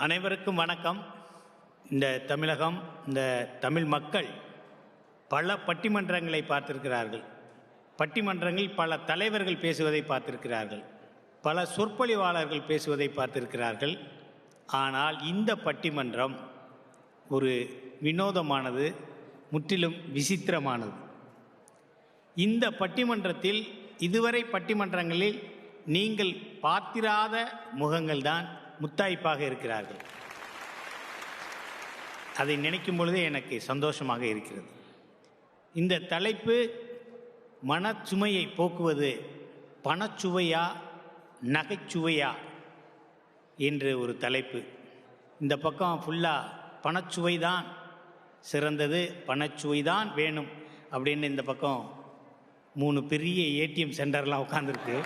அனைவருக்கும் வணக்கம். இந்த தமிழகம், இந்த தமிழ் மக்கள் பல பட்டிமன்றங்களை பார்த்திருக்கிறார்கள். பட்டிமன்றங்கள் பல தலைவர்கள் பேசுவதை பார்த்திருக்கிறார்கள், பல சொற்பொழிவாளர்கள் பேசுவதை பார்த்திருக்கிறார்கள். ஆனால் இந்த பட்டிமன்றம் ஒரு வினோதமானது, முற்றிலும் விசித்திரமானது. இந்த பட்டிமன்றத்தில் இதுவரை பட்டிமன்றங்களில் நீங்கள் பார்த்திராத முகங்கள் தான் முத்தாய்ப்பாக இருக்கிறார்கள். அதை நினைக்கும் பொழுதே எனக்கு சந்தோஷமாக இருக்கிறது. இந்த தலைப்பு மனச்சுமையை போக்குவது பணச்சுவையா நகைச்சுவையா என்று ஒரு தலைப்பு. இந்த பக்கம் ஃபுல்லாக பணச்சுவை தான் சிறந்தது, பணச்சுவை தான் வேணும் அப்படின்னு இந்த பக்கம் 3 பெரிய ஏடிஎம் சென்டர்லாம் உட்காந்துருக்கு.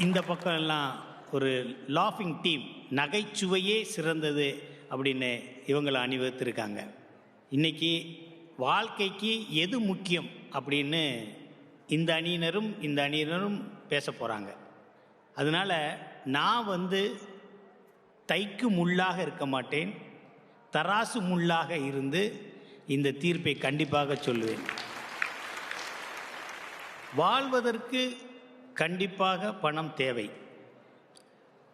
இந்த பக்கம் எல்லாம் ஒரு லாஃபிங் டீம், நகைச்சுவையே சிறந்தது அப்படின்னு இவங்களை அணிவகுத்திருக்காங்க. இன்றைக்கி வாழ்க்கைக்கு எது முக்கியம் அப்படின்னு இந்த அணியினரும் பேச போகிறாங்க. அதனால் நான் தைக்கு முள்ளாக இருக்க மாட்டேன், தராசு முள்ளாக இருந்து இந்த தீர்ப்பை கண்டிப்பாக சொல்லுவேன். வாழ்வதற்கு கண்டிப்பாக பணம் தேவை.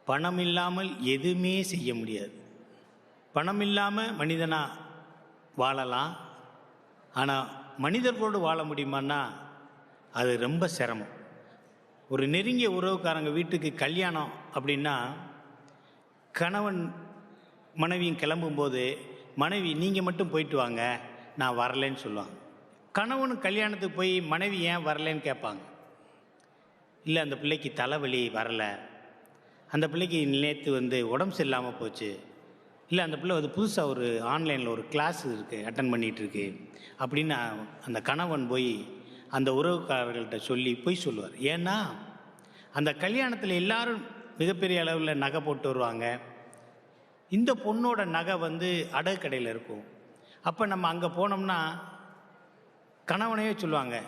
பணம் இல்லாமல் எதுவுமே செய்ய முடியாது. பணம் இல்லாமல் மனிதனாக வாழலாம், ஆனால் மனிதர்களோடு வாழ முடியுமான்னா அது ரொம்ப சிரமம். ஒரு நெருங்கிய உறவுக்காரங்க வீட்டுக்கு கல்யாணம் அப்படின்னா கணவன் மனைவியும் கிளம்பும்போது மனைவி நீங்கள் மட்டும் போயிட்டு வாங்க, நான் வரலைன்னு சொல்லுவாங்க. கணவன் கல்யாணத்துக்கு போய் மனைவி ஏன் வரலைன்னு கேட்பாங்க. இல்லை, அந்த பிள்ளைக்கு தலைவலி வரலை, அந்த பிள்ளைக்கு நேற்று உடம்பு சரியில்லாமல் போச்சு, இல்லை அந்த பிள்ளை புதுசாக ஒரு ஆன்லைனில் ஒரு கிளாஸ் இருக்குது அட்டன் பண்ணிகிட்ருக்கு அப்படின்னு அந்த கணவன் போய் அந்த உறவுக்காரர்கள்ட்ட போய் சொல்லுவார். ஏன்னா அந்த கல்யாணத்தில் எல்லாரும் மிகப்பெரிய அளவில் நகை போட்டு வருவாங்க. இந்த பொண்ணோட நகை அடகு கடையில் இருக்கும். அப்போ நம்ம அங்கே போனோம்னா கணவனையே சொல்லுவாங்க,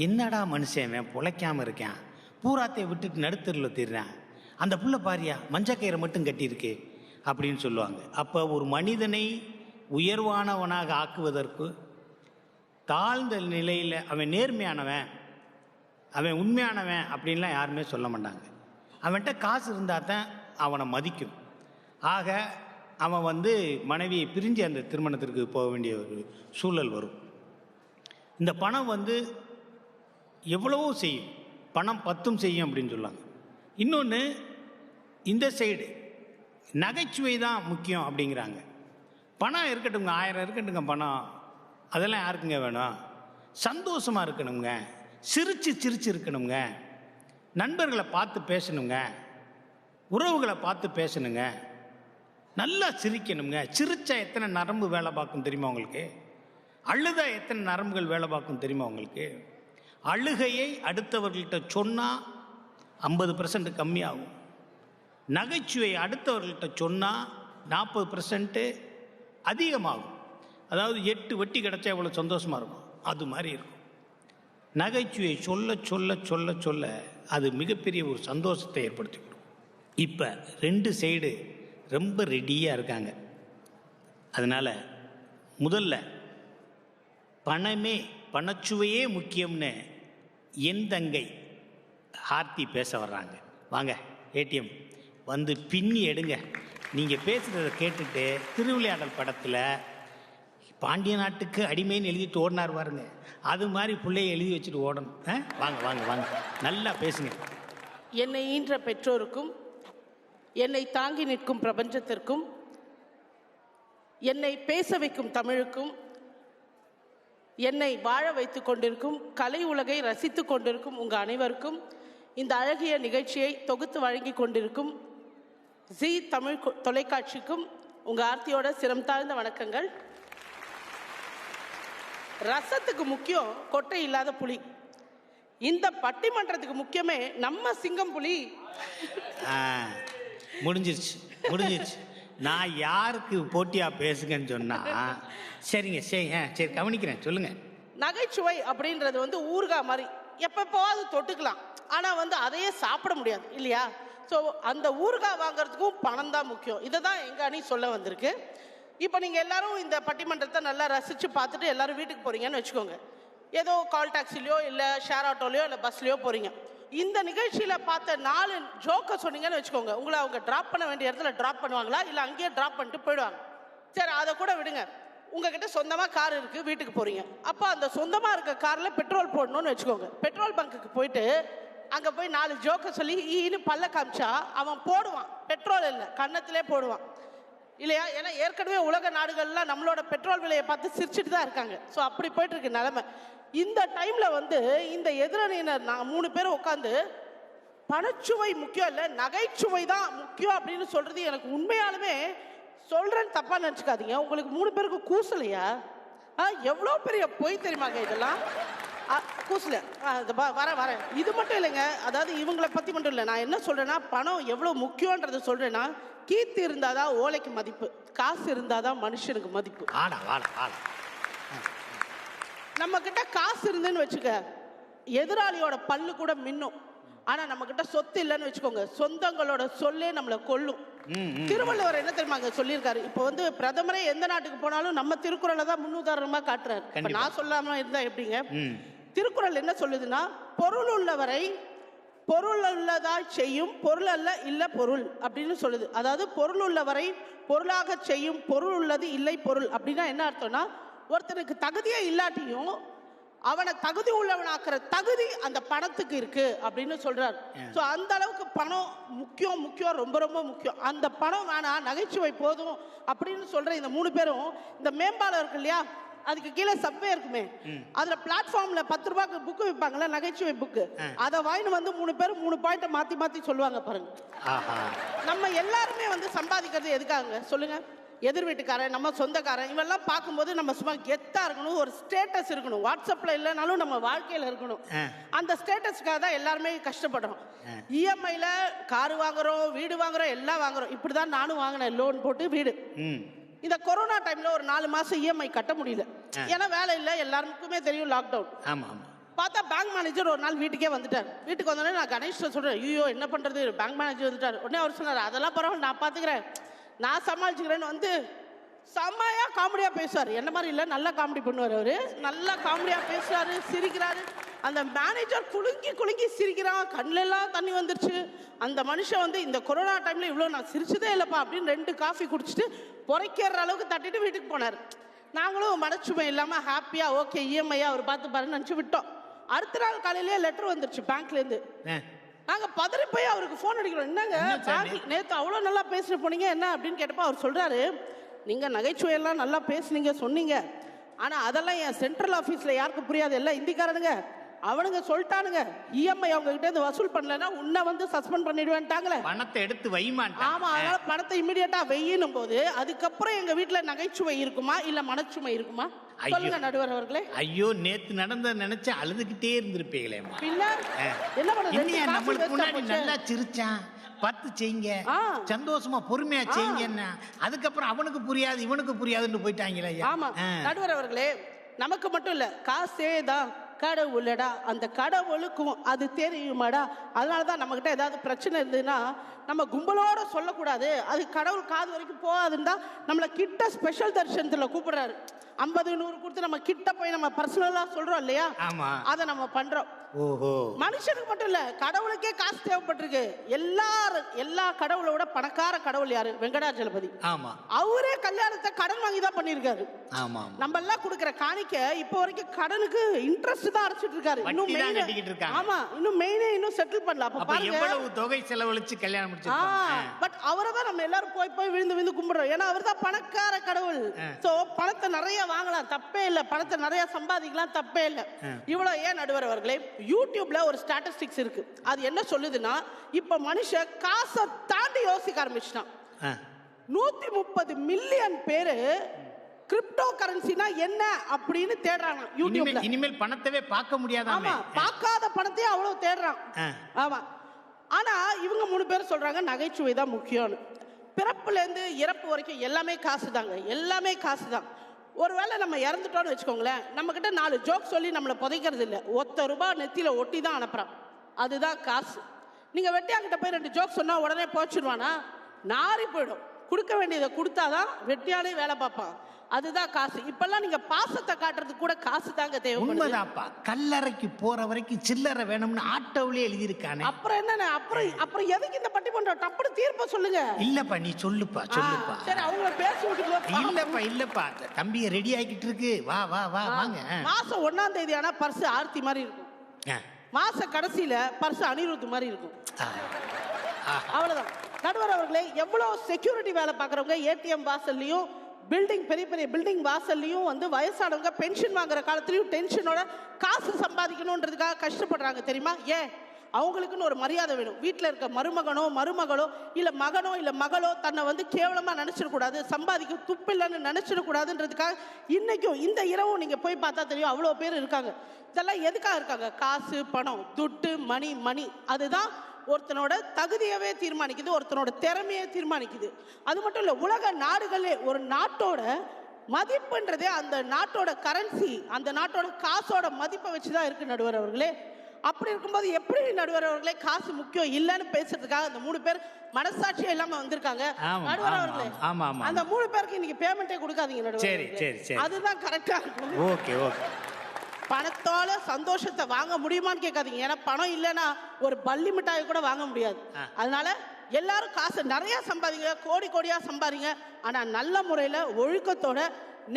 என்னடா மனுஷன் பொழைக்காமல் இருக்கேன், பூராத்தையை விட்டுட்டு நடுத்தரில் தீர்றேன், அந்த புள்ள பாரியா மஞ்சக்கயிறை மட்டும் கட்டியிருக்கு அப்படின்னு சொல்லுவாங்க. அப்போ ஒரு மனிதனை உயர்வானவனாக ஆக்குவதற்கு தாழ்ந்த நிலையில் அவன் நேர்மையானவன், அவன் உண்மையானவன் அப்படின்லாம் யாருமே சொல்ல மாட்டாங்க. அவன்கிட்ட காசு இருந்தால் தான் அவனை மதிக்கும். ஆக அவன் மனைவியை பிரிஞ்சு அந்த திருமணத்திற்கு போக வேண்டிய ஒரு சூழல் வரும். இந்த பணம் எவ்வளவோ செய்யும், பணம் 10 செய்யும் அப்படின்னு சொல்லுவாங்க. இன்னொன்று, இந்த சைடு நகைச்சுவை தான் முக்கியம் அப்படிங்கிறாங்க. பணம் இருக்கட்டுங்க, 1000 இருக்கட்டுங்க, பணம் அதெல்லாம் யாருக்குங்க வேணும்? சந்தோஷமாக இருக்கணுங்க, சிரிச்சு இருக்கணுங்க, நண்பர்களை பார்த்து பேசணுங்க, உறவுகளை பார்த்து பேசணுங்க, நல்லா சிரிக்கணுங்க. சிரிச்சா எத்தனை நரம்பு வேலை பார்க்கும் தெரியுமா உங்களுக்கு? அழுதா எத்தனை நரம்புகள் வேலை பார்க்கும் தெரியுமா உங்களுக்கு? அழுகையை அடுத்தவர்கள்ட்ட சொன்னால் 50% கம்மியாகும். நகைச்சுவை அடுத்தவர்கள்ட்ட சொன்னால் 40% அதிகமாகும். அதாவது 8 வெட்டி கிடச்சா எவ்வளோ சந்தோஷமாக இருக்கும், அது மாதிரி இருக்கும். நகைச்சுவை சொல்ல சொல்ல சொல்ல சொல்ல அது மிகப்பெரிய ஒரு சந்தோஷத்தை ஏற்படுத்தி கொடுக்கும். இப்போ 2 சைடு ரொம்ப ரெடியாக இருக்காங்க. அதனால் முதல்ல பணச்சுவையே முக்கியம்னு என் தங்கை ஆர்த்தி பேச வர்றாங்க. வாங்க ஏடிஎம் பின்னி எடுங்க. நீங்கள் பேசுகிறத கேட்டுட்டு திருவிளையாடல் படத்தில் பாண்டிய நாட்டுக்கு அடிமைன்னு எழுதிட்டு ஓடினார் பாருங்க, அது மாதிரி பிள்ளைய எழுதி வச்சுட்டு ஓடணும். வாங்க வாங்க வாங்க, நல்லா பேசுங்க. என்னை ஈன்ற பெற்றோருக்கும், என்னை தாங்கி நிற்கும் பிரபஞ்சத்திற்கும், என்னை பேச வைக்கும் தமிழுக்கும், என்னை வாழ வைத்து கொண்டிருக்கும் கலை உலகை ரசித்து கொண்டிருக்கும் உங்கள் அனைவருக்கும், இந்த அழகிய நிகழ்ச்சியை தொகுத்து வழங்கி கொண்டிருக்கும் ஜி தமிழ் தொலைக்காட்சிக்கும் உங்கள் ஆர்த்தியோட சிரம் தாழ்ந்த வணக்கங்கள். ரசத்துக்கு முக்கியம் கொட்டை இல்லாத புலி. இந்த பட்டிமன்றத்துக்கு முக்கியமே நம்ம சிங்கம் புலி. முடிஞ்சிருச்சு. நான் யாருக்கு போட்டியா பேசுங்கன்னு சொன்னா சரிங்க, சரி கவனிக்கிறேன், சொல்லுங்க. நகைச்சுவை அப்படின்றது ஊறுகாய் மாதிரி எப்பப்போது தொட்டுக்கலாம், ஆனால் அதையே சாப்பிட முடியாது இல்லையா? ஸோ அந்த ஊறுகாய் வாங்குறதுக்கும் பணம் தான் முக்கியம். இதை தான் எங்கள் அணி சொல்ல வந்திருக்கு. இப்போ நீங்கள் எல்லாரும் இந்த பட்டிமன்றத்தை நல்லா ரசித்து பார்த்துட்டு எல்லாரும் வீட்டுக்கு போகிறீங்கன்னு வச்சுக்கோங்க. ஏதோ கால் டாக்ஸிலையோ இல்லை ஷேர் ஆட்டோலையோ இல்லை பஸ்லையோ போகிறீங்க. இந்த நிகழ்ச்சியில் பார்த்த 4 ஜோக்கை சொன்னீங்கன்னு வச்சுக்கோங்க, உங்களை அவங்க ட்ராப் பண்ண வேண்டிய இடத்துல ட்ராப் பண்ணுவாங்களா இல்லை அங்கேயே ட்ராப் பண்ணிட்டு போயிடுவாங்க. சரி, அதை கூட விடுங்க. உங்ககிட்ட சொந்தமாக கார் இருக்குது, வீட்டுக்கு போகிறீங்க. அப்போ அந்த சொந்தமாக இருக்க காரில் பெட்ரோல் போடணும்னு வச்சுக்கோங்க. பெட்ரோல் பங்க்குக்கு போயிட்டு அங்கே போய் 4 ஜோக்கை சொல்லி ஈன்னு பல்ல காமிச்சா அவன் போடுவான். பெட்ரோல் இல்லை, கன்னத்திலே போடுவான் இல்லையா? ஏன்னா ஏற்கனவே உலக நாடுகள்லாம் நம்மளோட பெட்ரோல் விலையை பார்த்து சிரிச்சுட்டு தான் இருக்காங்க. ஸோ அப்படி போயிட்டு இருக்கு நிலைமை. இந்த டைம்ல இந்த எதிரணியினர் 3 பேர் உட்காந்து பணச்சுவை முக்கியம் இல்லை, நகைச்சுவை தான் முக்கியம் அப்படின்னு சொல்றது எனக்கு உண்மையாலுமே சொல்றேன்னு தப்பா நினைச்சுக்காதீங்க. உங்களுக்கு 3 பேருக்கு கூசலையா? எவ்வளோ பெரிய பொய் தெரியுமாங்க இதெல்லாம். கூசல வர இது மட்டும் இல்லைங்க. அதாவது இவங்களை பத்தி மட்டும் இல்லை, நான் என்ன சொல்றேன்னா பணம் எவ்வளோ முக்கியன்றதை சொல்றேன்னா, கீர்த்தி இருந்தாதான் ஓலைக்கு மதிப்பு, காசு இருந்தாதான் மனுஷனுக்கு மதிப்பு. நம்ம கிட்ட காசு இருந்துன்னு வச்சுக்க, எதிராளியோட பல்லு கூட மின்னும். ஆனா நம்ம கிட்ட சொத்து இல்லைன்னு வச்சுக்கோங்க, சொந்தங்களோட சொல்லே நம்மளை கொல்லும். திருவள்ளுவர் என்ன தெரியுமாங்க சொல்லியிருக்காரு? இப்போ பிரதமரே எந்த நாட்டுக்கு போனாலும் நம்ம திருக்குறளை தான் முன்னுதாரணமா காட்டுறாரு. இப்ப நான் சொல்லாம இருந்தா எப்படிங்க? திருக்குறள் என்ன சொல்லுதுன்னா, பொருள் உள்ளவரை பொருள் உள்ளதால் செய்யும், பொருள் அல்ல இல்ல பொருள் அப்படின்னு சொல்லுது. அதாவது பொருள் உள்ளவரை பொருளாக செய்யும், பொருள் உள்ளது இல்லை பொருள். அப்படின்னா என்ன அர்த்தம்னா, ஒருத்தனுக்கு தகுதியே இல்லாட்டியும் அவனை தகுதி உள்ளவனாக்குற தகுதி அந்த பணத்துக்கு இருக்கு அப்படின்னு சொல்றாரு. ஸோ அந்த அளவுக்கு பணம் முக்கியம், ரொம்ப ரொம்ப முக்கியம். அந்த பணம் வேணாம், நகைச்சுவை போதும் அப்படின்னு சொல்ற இந்த 3 பேரும், இந்த மேம்பாலம் இருக்கு இல்லையா, அதுக்கு கீழே சப்வே இருக்குமே, அதுல பிளாட்ஃபார்ம்ல 10 ரூபாய்க்கு புக்கு விற்பாங்கல்ல, நகைச்சுவை புக்கு, அதை வாங்கிட்டு 3 பேரும் 3 பாயிண்ட மாத்தி மாத்தி சொல்லுவாங்க பாருங்க. நம்ம எல்லாருமே சம்பாதிக்கிறது எதுக்காக சொல்லுங்க? எதிர் வீட்டுக்காரன், நம்ம சொந்தக்காரன், இவெல்லாம் பார்க்கும்போது நம்ம சும்மா கெத்தா இருக்கணும், ஒரு ஸ்டேட்டஸ் இருக்கணும். வாட்ஸ்அப்ல இல்லைனாலும் நம்ம வாழ்க்கையில இருக்கணும். அந்த ஸ்டேட்டஸ்க்காக தான் எல்லாருமே கஷ்டப்படுறோம். இஎம்ஐல காரு வாங்குறோம், வீடு வாங்குறோம், எல்லாம் வாங்குறோம். இப்படிதான் நானும் வாங்கினேன், லோன் போட்டு வீடு. இந்த கொரோனா டைம்ல ஒரு 4 மாசம் இஎம்ஐ கட்ட முடியல, ஏன்னா வேலை இல்லை, எல்லாருக்குமே தெரியும் லாக்டவுன். பார்த்தா பேங்க் மேனேஜர் ஒரு நாள் வீட்டுக்கே வந்துட்டார். வீட்டுக்கு வந்தோடனே நான் கணேஷ் சொல்றேன், ஐயோ என்ன பண்றது, பேங்க் மேனேஜர் வந்துட்டார். உடனே அவர் சொன்னார், அதெல்லாம் பரவாயில்ல, நான் பாத்துக்கிறேன், நான் சமாளிச்சுக்கிறேன்னு செம்மையா காமெடியா பேசுவார். என்ன மாதிரி இல்லை, நல்லா காமெடி பண்ணுவார் அவரு. நல்லா காமெடியா பேசுறாரு, சிரிக்கிறாரு. அந்த மேனேஜர் குலுங்கி குலுங்கி சிரிக்கிறான், கண்ணுல எல்லாம் தண்ணி வந்துருச்சு. அந்த மனுஷன் இந்த கொரோனா டைம்ல இவ்வளோ நான் சிரிச்சதே இல்லைப்பா அப்படின்னு 2 காஃபி குடிச்சிட்டு பொறைக்கிற அளவுக்கு தட்டிட்டு வீட்டுக்கு போனார். நாங்களும் மனச்சுமை இல்லாம ஹாப்பியா ஓகே இஎம்ஐயா அவர் பார்த்து பாருன்னு நினச்சி விட்டோம். அடுத்த நாள் காலையிலேயே லெட்டர் வந்துருச்சு பேங்க்ல இருந்து. நாங்க பதறி போய் அவருக்கு போன் அடிக்கிறோம், என்னங்க பேங்க் நேற்று அவ்வளோ நல்லா பேசிட்டு போனீங்க என்ன அப்படின்னு கேட்டப்போ அவர் சொல்றாரு, நீங்க நகைச்சுவையெல்லாம் நல்லா பேசுனீங்க சொன்னீங்க, ஆனா அதெல்லாம் என் சென்ட்ரல் ஆஃபீஸ்ல யாருக்கும் புரியாது, எல்லாம் இந்திக்காரனுங்க, அவனுங்க சொல்லிட்டானுங்க இஎம்ஐ அவங்க கிட்ட இருந்து வசூல் பண்ணலன்னா உன்னை சஸ்பெண்ட் பண்ணிடுவேன்ட்டாங்களே, பணத்தை எடுத்து வைமாட்டாங்க. ஆமா, அதனால பணத்தை இமிடியேட்டா வெயினும் போது அதுக்கப்புறம் எங்க வீட்டுல நகைச்சுவை இருக்குமா இல்ல மனச்சுமை இருக்குமா? சொல்லுங்க நடுவர் அவர்களே. ஐயோ, நேத்து நடந்த நினைச்சு அழுதுகிட்டே இருந்திருப்பீங்களே. என்ன பண்றது, நல்லா சிரிச்சான், 10 செய்யுங்க, சந்தோஷமா பொறுமையா செய்யுங்க, அதுக்கப்புறம் அவனுக்கு புரியாது இவனுக்கு புரியாதுன்னு போயிட்டாங்களே. ஆமா நடுவர் அவர்களே, நமக்கு மட்டும் இல்ல, காசே தான் கடவுளடா, அந்த கடவுளுக்கும் அது தெரியுமாடா. அதனாலதான் நம்ம கிட்ட ஏதாவது பிரச்சனை இருந்ததுன்னா நம்ம கும்பலோட சொல்லக்கூடாது, அது கடவுள் காது வரைக்கும் போகாதுன்னு தான் நம்மளை கிட்ட ஸ்பெஷல் தரிசனத்துல கூப்பிடுறாரு. 50-100 கொடுத்து நம்ம கிட்ட போய் நம்ம பர்சனலா சொல்றோம் இல்லையா, அதை நம்ம பண்றோம். மனுஷனுக்கு மட்டும் இல்ல, கடவுளுக்கே காசு தேவைப்பட்டிருக்கு. எல்லா கடவுளோட பணக்கார கடவுள் யாரு? வெங்கடாஜலபதி. அவரே கல்யாணத்தை கடன் வாங்கி தான் பண்ணிருக்காரு. நம்ம எல்லாம் கொடுக்கிற காணிக்க இப்ப வரைக்கும் கடனுக்கு இன்ட்ரெஸ்ட் தான் அடைச்சிட்டு இருக்காரு. இன்னும் மெயினே இன்னும் செட்டில் பண்ணல. அப்ப பாருங்க தொகை செலவழிச்சு கல்யாணம் முடிச்சிருக்காங்க. பட் அவரை தான் நம்ம எல்லாரும் போய் விழுந்து கும்பிடுறோம், ஏன்னா அவர் தான் பணக்கார கடவுள். சோ பணத்தை நிறைய வாங்கலாம், தப்பே இல்ல, பணத்தை நிறைய சம்பாதிக்கலாம், தப்பே இல்ல. இவ்வளவு ஏன் நடுவர் அவர்களே, யூடியூப்ல ஒரு ஸ்டாட்டிஸ்டிக்ஸ் இருக்கு, அது என்ன சொல்லுதுன்னா, இப்ப மனுஷன் காசை தாண்டி யோசிக்க ஆரம்பிச்சிட்டான். 130 மில்லியன் பேரு கிரிப்டோ கரன்சினா என்ன அப்படின்னு தேடுறாங்க யூடியூப்ல. இனிமேல் பணத்தவே பார்க்க முடியாது. ஆமா, பார்க்காத பணத்தையே அவ்வளவு தேடுறான். ஆமா, ஆனா இவங்க 3 பேர் சொல்றாங்க நகைச்சுவை தான் முக்கியம்னு. பிறப்புல இருந்து இறப்பு வரைக்கும் எல்லாமே காசு தாங்க, எல்லாமே காசு தான். ஒருவேளை நம்ம இறந்துட்டோம்னு வச்சுக்கோங்களேன், நம்ம கிட்ட 4 ஜோக் சொல்லி நம்மளை புதைக்கிறது இல்லை, ₹1 நெத்தியில ஒட்டி தான் அனுப்புறான், அதுதான் காசு. நீங்க வெட்டியாங்கிட்ட போய் 2 ஜோக் சொன்னா உடனே போச்சிடுவானா? நாரி போயிடும். கொடுக்க வேண்டியதை கொடுத்தாதான் வெட்டியாலே வேலை பார்ப்பான். அதுதான் காசு. இப்பெல்லாம் நீங்க பாசத்தை காட்டுறதுக்கு கூட காசு தாங்க தேவைப்படுது. உண்மைதான்ப்பா. கல்லறைக்கு போற வரைக்கும் சில்லறை வேணும்னு ஆட்டோவிலே எழுதியிருக்கானே. அப்புறம் என்ன? அப்புறம் எதுக்கு இந்த பட்டிமன்றம்? டப்புனு தீர்ப்ப சொல்லுங்க. இல்லப்பா, நீ சொல்லுப்பா. சரி, அவங்கள பேச விட்டுக்கோ. இல்லப்பா தம்பிய ரெடி ஆகிட்டு இருக்கு. வா வா வா வாங்க. மாசம் 1ஆம் தேதி ஆனா பர்ஸ் ஆர்த்தி மாதிரி இருக்கும். மாச கடைசியில பர்ஸ் அனிருத் மாதிரி இருக்கும். அவ்வளவுதான். நடுவர் அவர்களே, எவ்வளவு செக்யூரிட்டி வேலை பார்க்கறவங்க ஏடிஎம் வாசல்லையும் பில்டிங், பெரிய பெரிய பில்டிங் வாசல்லையும் வந்து வயசானவங்க பென்ஷன் வாங்குற காலத்திலயும் டென்ஷனோட காசு சம்பாதிக்கணுன்றதுக்காக கஷ்டப்படுறாங்க தெரியுமா? ஏன்? அவங்களுக்குன்னு ஒரு மரியாதை வேணும். வீட்டில் இருக்க மருமகனோ இல்லை மகனோ இல்லை மகளோ தன்னை வந்து கேவலமாக நினச்சிடக்கூடாது, சம்பாதிக்க துப்பில்லைன்னு நினச்சிடக்கூடாதுன்றதுக்காக இன்னைக்கும் இந்த இரவும் நீங்கள் போய் பார்த்தா தெரியும் அவ்வளோ பேர் இருக்காங்க. இதெல்லாம் எதுக்காக இருக்காங்க? காசு, பணம், துட்டு, மணி. அதுதான் ஒருத்தனோட தகுதியவே தீர்மானிக்குது, ஒருத்தனோட திறமையை தீர்மானிக்குது. அது மட்டும் இல்லை, உலக நாடுகளே ஒரு நாட்டோட மதிப்புன்றதே அந்த நாட்டோட கரன்சி, அந்த நாட்டோட காசோட மதிப்பை வச்சுதான் இருக்கு நடுவர் அவர்களே. அப்படி இருக்கும்போது எப்படி நடுவர் அவர்களே காசு முக்கியம் இல்லைன்னு பேசுறதுக்காக அந்த 3 பேர் மனசாட்சியே இல்லாம வந்திருக்காங்க. நடுவர் அவர்களே, அந்த 3 பேருக்கு இன்னைக்கு பேமெண்டே கொடுக்காதீங்க நடுவர். அதுதான் கரெக்டா இருக்கும். ஓகே. பணத்தால சந்தோஷத்தை வாங்க முடியுமான்னு கேட்காதீங்க. ஏன்னா பணம் இல்லைன்னா ஒரு பள்ளி மிட்டாய் கூட வாங்க முடியாது. அதனால எல்லாரும் காசு நிறைய சம்பாதிங்க, கோடியா சம்பாதிங்க. ஆனா நல்ல முறையில ஒழுக்கத்தோட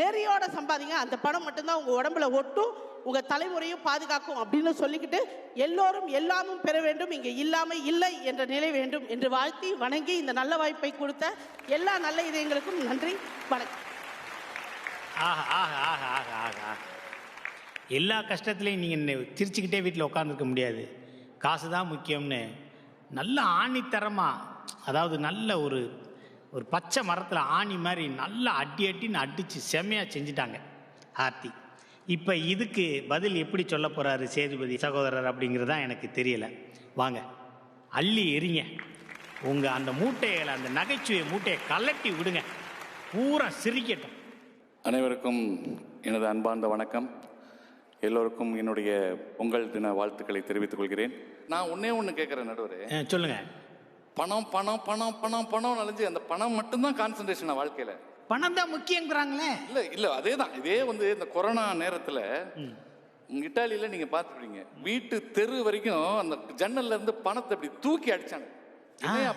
நெறியோட சம்பாதிங்க. அந்த பணம் மட்டும்தான் உங்க உடம்புல ஒட்டும், உங்க தலைமுறையும் பாதுகாக்கும் அப்படின்னு சொல்லிக்கிட்டு எல்லோரும் எல்லாமும் பெற வேண்டும், இங்க இல்லாம இல்லை என்ற நிலை வேண்டும் என்று வாழ்த்தி வணங்கி இந்த நல்ல வாய்ப்பை கொடுத்த எல்லா நல்ல இதயங்களுக்கும் நன்றி, வணக்கம். எல்லா கஷ்டத்துலையும் நீங்கள் சிரிச்சுக்கிட்டே வீட்டில் உட்காந்துருக்க முடியாது. காசு தான் முக்கியம்னு நல்ல ஆணித்தரமாக, அதாவது நல்ல ஒரு பச்சை மரத்தில் ஆணி மாதிரி நல்லா அடின்னு அடித்து செம்மையாக செஞ்சிட்டாங்க ஆர்த்தி. இப்போ இதுக்கு பதில் எப்படி சொல்ல போகிறாரு சேதுபதி சகோதரர் அப்படிங்கிறது தான் எனக்கு தெரியலை. வாங்க, அள்ளி எறிங்க உங்கள் அந்த மூட்டைகளை, அந்த நகைச்சுவை மூட்டையை கலட்டி விடுங்க, பூரா சிரிக்கட்டும். அனைவருக்கும் எனது அன்பார்ந்த வணக்கம். எல்லோருக்கும் என்னுடைய பொங்கல் தின வாழ்த்துக்களை தெரிவித்துக் கொள்கிறேன். நான் ஒன்று கேட்குறேன் நடுவரே. சொல்லுங்க. பணம் பணம் பணம் பணம் பணம் அலைஞ்சு அந்த பணம் மட்டும்தான் கான்சன்ட்ரேஷன் வாழ்க்கையில. பணம் தான் முக்கியங்கிறாங்களே. இல்லை அதேதான். இதே வந்து இந்த கொரோனா நேரத்தில் இட்டாலியில நீங்க பார்த்துருப்பீங்க, வீட்டு தெரு வரைக்கும் அந்த ஜன்னல்ல இருந்து பணத்தை அப்படி தூக்கி அடிச்சாங்க.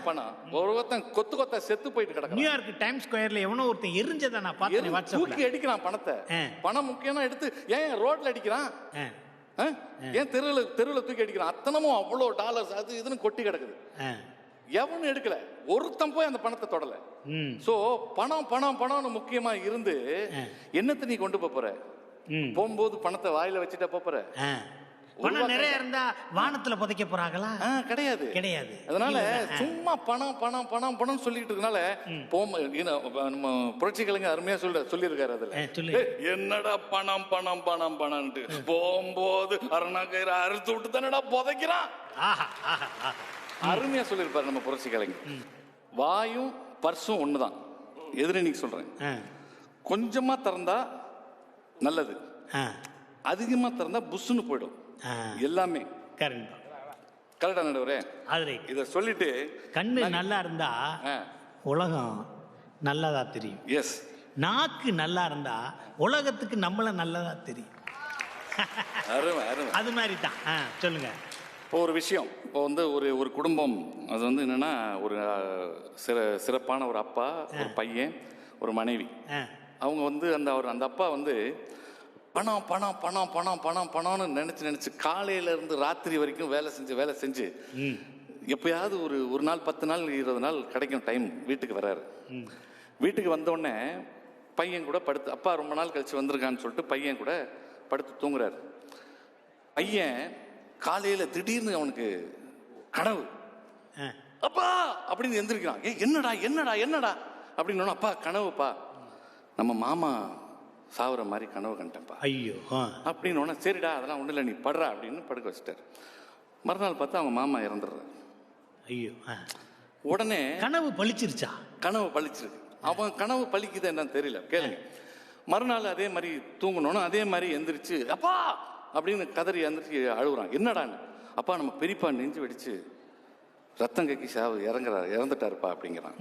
பணம் ஒருத்தன் கொத்தா செத்து போயிட்டு கிடக்கு. நியூயார்க் டைம் ஸ்கொயர்ல எவனோ ஒருத்தன் எரிஞ்சதை நான் பார்த்தேன். தூக்கி அடிக்கிறான் பணத்தை. பணம் முக்கியம்னா எடுத்து ஏன் ரோட்ல அடிக்கிறான்? ஏன் தெருவில் தூக்கி அடிக்கிறான்? அத்தனமும் அவ்வளோ டாலர்ஸ் அது இதுன்னு கொட்டி கிடக்குது. எவனும் எடுக்கல, ஒருத்தன் போய் அந்த பணத்தை தொடல. சோ பணம் பணம் பணம்னு முக்கியமா இருந்து என்னத்தை நீ கொண்டு போற? போகும்போது பணத்தை வாயில வச்சுட்டா போற? பணம் நிறைய இருந்தா வானத்துல புதைக்க போறாங்களா? கிடையாது. அதனால சும்மா பணம் பணம் பணம் பணம் சொல்லிட்டு இருக்கனால நம்ம புரட்சி கலைஞர் அருமையா சொல்லியிருக்காரு. அதுல என்னடா பணம் பணம் பணம் பணம்ட்டு போகும்போது அருணாக்கயிறு அறுத்து விட்டு தானடா புதைக்கிறான். அருமையா சொல்லியிருப்பாரு நம்ம புரட்சி கலைஞர். வாயும் பர்சும் ஒண்ணுதான். எதிரணிக்கு சொல்றேன், கொஞ்சமா திறந்தா நல்லது, அதிகமா திறந்தா புஷ்னு போயிடும் எல்லாமே. கரெக்டா நடுவரே? இத சொல்லிட்டு கண்ணு நல்லா இருந்தா உலகம் நல்லதா தெரியும். எஸ். நாக்கு நல்லா இருந்தா உலகத்துக்கு நம்மள நல்லதா தெரியும். அது மாதிரி தான். சொல்லுங்க. இப்போ ஒரு விஷயம், இப்போ வந்து ஒரு குடும்பம், அது வந்து என்னன்னா ஒரு சிறப்பான ஒரு அப்பா, ஒரு பையன், ஒரு மனைவி. அவங்க வந்து அந்த அப்பா வந்து பணம் பணம் பணம் பணம் பணம் பணம்னு நினைச்சு காலையில இருந்து ராத்திரி வரைக்கும் வேலை செஞ்சு எப்பயாவது ஒரு நாள் 10 நாள் 20 நாள் கிடைக்கும் டைம் வீட்டுக்கு வர்றாரு. வீட்டுக்கு வந்தோடனே பையன் கூட படுத்து, அப்பா ரொம்ப நாள் கழிச்சு வந்திருக்கான்னு சொல்லிட்டு பையன் கூட படுத்து தூங்குறாரு. பையன் காலையில திடீர்னு அவனுக்கு கனவு, அப்பா அப்படின்னு எந்திரிக்கிறான். என்னடா என்னடா என்னடா அப்படின்னு. அப்பா கனவுப்பா, நம்ம மாமா சாவுற மாதிரி கனவு கண்டேன்ப்பா. ஐயோ அப்படின்னு. சரிடா அதெல்லாம் ஒண்ணு இல்லை, நீ படுறா அப்படின்னு படுக்க வச்சுட்டாரு. மறுநாள் பார்த்தா அவங்க மாமா இறந்துடுறாரு. ஐயோ. உடனே கனவு பழிச்சிருச்சா? கனவு பழிச்சிருக்கு. அவன் கனவு பழிக்குது என்னன்னு தெரியல, கேளுங்க. மறுநாள் அதே மாதிரி தூங்கணும்னு அதே மாதிரி எந்திரிச்சு அப்பா அப்படின்னு கதறி எந்திரிச்சு அழுகுறான். என்னடான்னு. அப்பா நம்ம பெரியப்பா நெஞ்சு வெடிச்சு ரத்தம் கக்கி இறந்துட்டாருப்பா அப்படிங்கிறான்.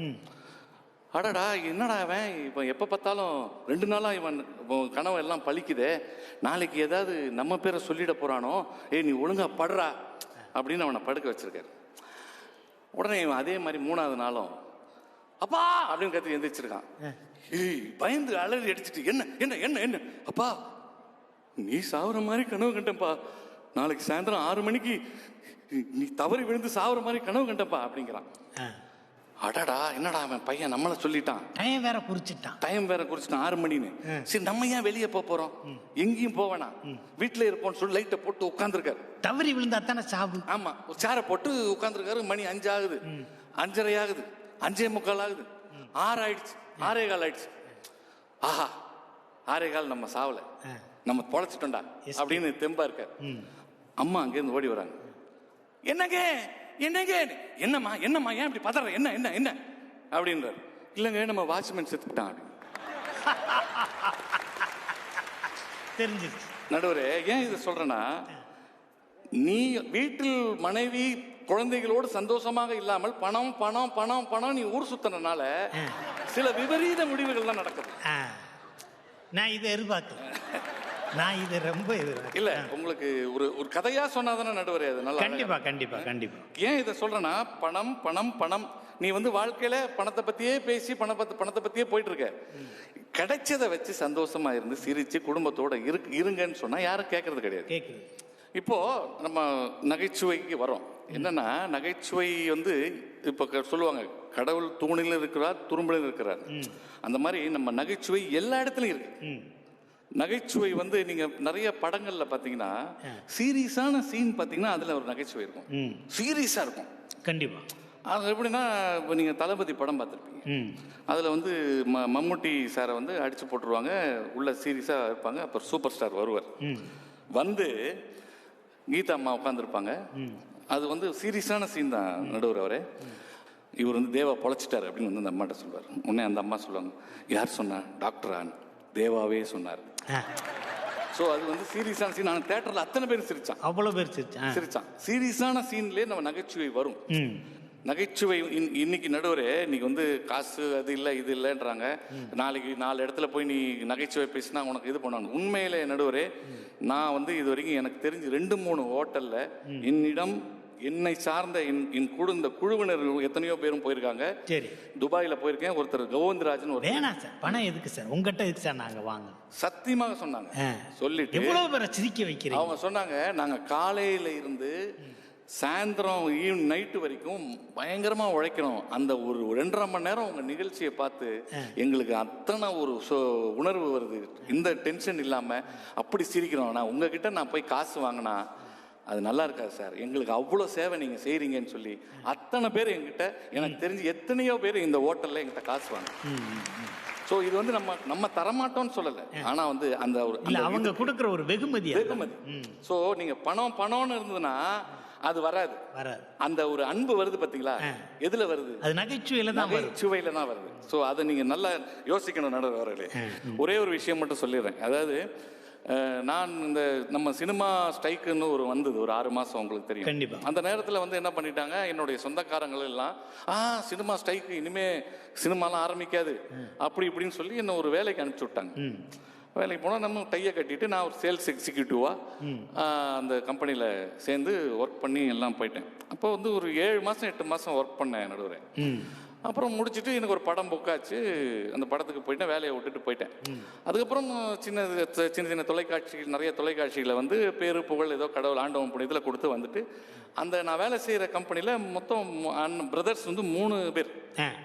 அடடா என்னடா அவன் இப்போ எப்போ பார்த்தாலும் 2 நாளாக இவன் கனவு எல்லாம் பழிக்குதே, நாளைக்கு ஏதாவது நம்ம பேரை சொல்லிட போகிறானோ, நீ ஒழுங்கா படுறா அப்படின்னு அவனை படுக்க வச்சிருக்காரு. உடனே இவன் அதே மாதிரி 3ஆவது நாளும் அப்பா அப்படின்னு கத்தி எந்திரிச்சிருக்கான். பயந்து அலறி அடிச்சுட்டு என்ன என்ன என்ன என்ன அப்பா நீ சாவுற மாதிரி கனவு கண்டேன்ப்பா, நாளைக்கு சாயந்தரம் 6 மணிக்கு நீ தவறி விழுந்து சாவுற மாதிரி கனவு கண்டேன்ப்பா அப்படிங்கிறான். அடடா என்னடா அவன் பையன் நம்மள சொல்லிட்டான், டைம் வேற குறிச்சிட்டான் 6 மணின்னு. சரி நம்ம ஏன் வெளியே போறோம், எங்கேயும் போவேனா, வீட்டுல இருப்போம்னு சொல்லி லைட்டை போட்டு உட்காந்துருக்காரு. தவறி விழுந்தா தானே சாவு. ஆமா, ஒரு சேரை போட்டு உட்காந்துருக்காரு. மணி 5 ஆகுது, 5:30 ஆகுது, 5:45 ஆகுது, 6 ஆயிடுச்சு, 6:15 ஆயிடுச்சு. ஆஹா 6:15 நம்ம சாவல, நம்ம பொழைச்சிட்டோம்டா அப்படின்னு தெம்பா இருக்காரு. அம்மா அங்கேருந்து ஓடி வராங்க. என்னங்க என்னங்க என்னம்மா என்னம்மா ஏன் இப்படி பதற, என்ன என்ன என்ன அப்படின்றார். இல்லைங்க நம்ம வாட்ச்மேன் செத்துக்கிட்டான் தெரிஞ்சிருச்சு. நடுவரே ஏன் இதை சொல்றேன்னா, நீ வீட்டில் மனைவி குழந்தைகளோடு சந்தோஷமாக இல்லாமல் பணம் பணம் பணம் பணம் நீ ஊர் சுத்தனால சில விபரீத முடிவுகள் தான் நடக்குது. நான் இதை எதிர்பார்க்கல, நான் இதை ரொம்ப இல்ல உங்களுக்கு ஒரு கதையா சொன்னாதானே நடுவரே அது நல்லா. கண்டிப்பா கண்டிப்பா கண்டிப்பா. ஏன் இதை சொல்றேன்னா, பணம் பணம் பணம் நீ வாழ்க்கையில பணத்தை பத்தியே பேசி பணத்தை பத்தியே போயிட்டு இருக்க. கிடைச்சதை வச்சு சந்தோஷமா இருந்து சிரிச்சு குடும்பத்தோட இருங்கன்னு சொன்னா யாரும் கேட்கறது கிடையாது. இப்போ நம்ம நகைச்சுவைக்கு வரோம். என்னன்னா நகைச்சுவை இப்ப சொல்லுவாங்க, கடவுள் தூணில் இருக்கிறார் துரும்பிலும் இருக்கிறார். அந்த மாதிரி நம்ம நகைச்சுவை எல்லா இடத்துலயும் இருக்கு. நகைச்சுவை நீங்க நிறைய படங்கள்ல பாத்தீங்கன்னா சீரியஸான சீன் பாத்தீங்கன்னா அதுல ஒரு நகைச்சுவை இருக்கும், சீரியஸா இருக்கும். கண்டிப்பா அது எப்படின்னா, இப்போ நீங்க தளபதி படம் பார்த்துருப்பீங்க. அதுல மம்முட்டி சாரை அடிச்சு போட்டுருவாங்க, உள்ள சீரியஸா இருப்பாங்க. அப்புறம் சூப்பர் ஸ்டார் வருவார், கீதா அம்மா உட்காந்துருப்பாங்க. அது சீரியஸான சீன் தான் நடுவர். அவரே இவர் தேவா பொழைச்சிட்டாரு அப்படின்னு அந்த அம்மாட்ட சொல்லுவார். உடனே அந்த அம்மா சொல்லுவாங்க, யார் சொன்னா, டாக்டரான் தேவாவே சொன்னார். ஸோ அது சீரியஸான சீன். ஆனால் தேட்டரில் அத்தனை பேர் சிரிச்சான், அவ்வளோ பேர் சிரிச்சான். சீரியஸான சீன்லேயே நம்ம நகைச்சுவை வரும். நகைச்சுவை இன்னைக்கு நடுவரே இன்னைக்கு காசு அது இல்லை இது இல்லைன்றாங்க. நாளைக்கு 4 இடத்துல போய் நீ நகைச்சுவை பேசினா உனக்கு இது பண்ணணும். உண்மையிலே நடுவரே நான் இது வரைக்கும் எனக்கு தெரிஞ்சு 2-3 ஹோட்டல்ல என்னிடம் என்னை சார்ந்த இந்த குழுவினர் எத்தனையோ பேரும் போயிருக்காங்க. சரி, துபாயில போயிருக்கேன். ஒருத்தர் கோவிந்தராஜன் ஒரு பணம் எதுக்கு சார் உங்ககிட்ட எதுக்கு சார் நாங்க வாங்க சத்தியமாக சொன்னாங்க. சொல்லிட்டு எவ்வளவு பேரை சிரிக்க வைக்கிறீங்க. அவங்க சொன்னாங்க, நாங்க காலையில இருந்து சாயந்தரம் நைட்டு வரைக்கும் பயங்கரமா உழைக்கணும். அந்த ஒரு 2.5 மணி நேரம் உங்க நிகழ்ச்சியை பார்த்து எங்களுக்கு அத்தனை ஒரு உணர்வு வருது. இந்த டென்ஷன் இல்லாம அப்படி சிரிக்கிறோம். நான் உங்ககிட்ட நான் போய் காசு வாங்கினா அது நல்லா இருக்காது சார், எங்களுக்கு அவ்வளோ சேவை நீங்க செய்றீங்கன்னு சொல்லி அத்தனை பேர் எங்கிட்ட, எனக்கு தெரிஞ்சு எத்தனையோ பேர் இந்த ஹோட்டல்ல எங்கிட்ட காசு வாங்க. ஸோ இது நம்ம தரமாட்டோம்னு சொல்லலை, ஆனா அந்த ஒரு அவங்க கொடுக்குற ஒரு வெகுமதி. ஸோ நீங்க பணம்னு இருந்ததுன்னா அது வராது. அந்த ஒரு அன்பு வருது பாத்தீங்களா, எதுல வருது, அது நகைச்சுவையில தான் வருது. ஸோ அதை நீங்க நல்லா யோசிக்கணும் நடுவர்களே. ஒரே ஒரு விஷயம் மட்டும் சொல்லிடுறேன். அதாவது நான் இந்த நம்ம சினிமா ஸ்ட்ரைக்குன்னு வந்தது ஒரு 6 மாசம், உங்களுக்கு தெரியும். அந்த நேரத்தில் என்ன பண்ணிட்டாங்க, என்னுடைய சொந்தக்காரங்கள் எல்லாம் சினிமா ஸ்ட்ரைக்கு இனிமே சினிமாலாம் ஆரம்பிக்காது அப்படி இப்படின்னு சொல்லி என்ன ஒரு வேலைக்கு அனுப்பிச்சு விட்டாங்க. வேலைக்கு போனால் நம்ம டையை கட்டிட்டு நான் ஒரு சேல்ஸ் எக்ஸிக்யூட்டிவா அந்த கம்பெனியில் சேர்ந்து ஒர்க் பண்ணி எல்லாம் போயிட்டேன். அப்போ ஒரு 7 மாதம் 8 மாதம் ஒர்க் பண்ணேன் நடுவரே. அப்புறம் முடிச்சுட்டு எனக்கு ஒரு படம் புக்காச்சு, அந்த படத்துக்கு போயிட்டேன், வேலையை விட்டுட்டு போயிட்டேன். அதுக்கப்புறம் சின்ன சின்ன தொலைக்காட்சிகள், நிறைய தொலைக்காட்சிகளை பேரு புகழ் ஏதோ கடவுள் ஆண்டவன் புண்ணியத்தில் கொடுத்து வந்துட்டு அந்த நான் வேலை செய்கிற கம்பெனியில் மொத்தம் பிரதர்ஸ் 3 பேர்,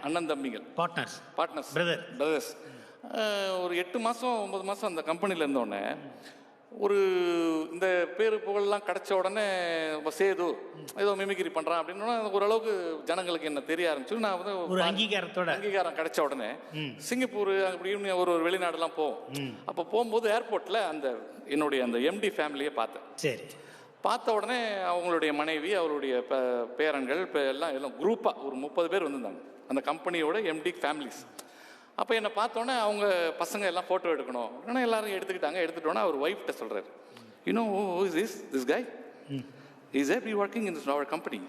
அண்ணன் தம்பிகள், பார்ட்னர்ஸ் பிரதர்ஸ். ஒரு 8 மாதம் 9 மாதம் அந்த கம்பெனியில் இருந்தோடனே ஒரு இந்த பேரு புகழ்லாம் கிடைச்ச உடனே சேது ஏதோ மிமிக்ரி பண்றான் அப்படின்னா ஓரளவுக்கு ஜனங்களுக்கு என்ன தெரிய ஆரம்பிச்சு. நான் ஒரு அங்கீகாரம் கிடைச்ச உடனே சிங்கப்பூர் அப்படின்னு ஒரு வெளிநாடுலாம் போவோம். அப்போ போகும்போது ஏர்போர்ட்ல என்னுடைய அந்த எம்டி ஃபேமிலியை பார்த்தேன். சரி, பார்த்த உடனே அவங்களுடைய மனைவி, அவருடைய பேரன்கள் எல்லாம் குரூப்பா ஒரு 30 பேர் வந்திருந்தாங்க, அந்த கம்பெனியோட எம்டி ஃபேமிலிஸ். அப்போ என்னை பார்த்தோன்னே அவங்க பசங்க எல்லாம் ஃபோட்டோ எடுக்கணும். ஆனால் எல்லாரும் எடுத்துக்கிட்டாங்க. எடுத்துட்டோன்னா அவர் ஒய்ஃப்கிட்ட சொல்கிறார், you know this guy, is be working in அவர் கம்பெனி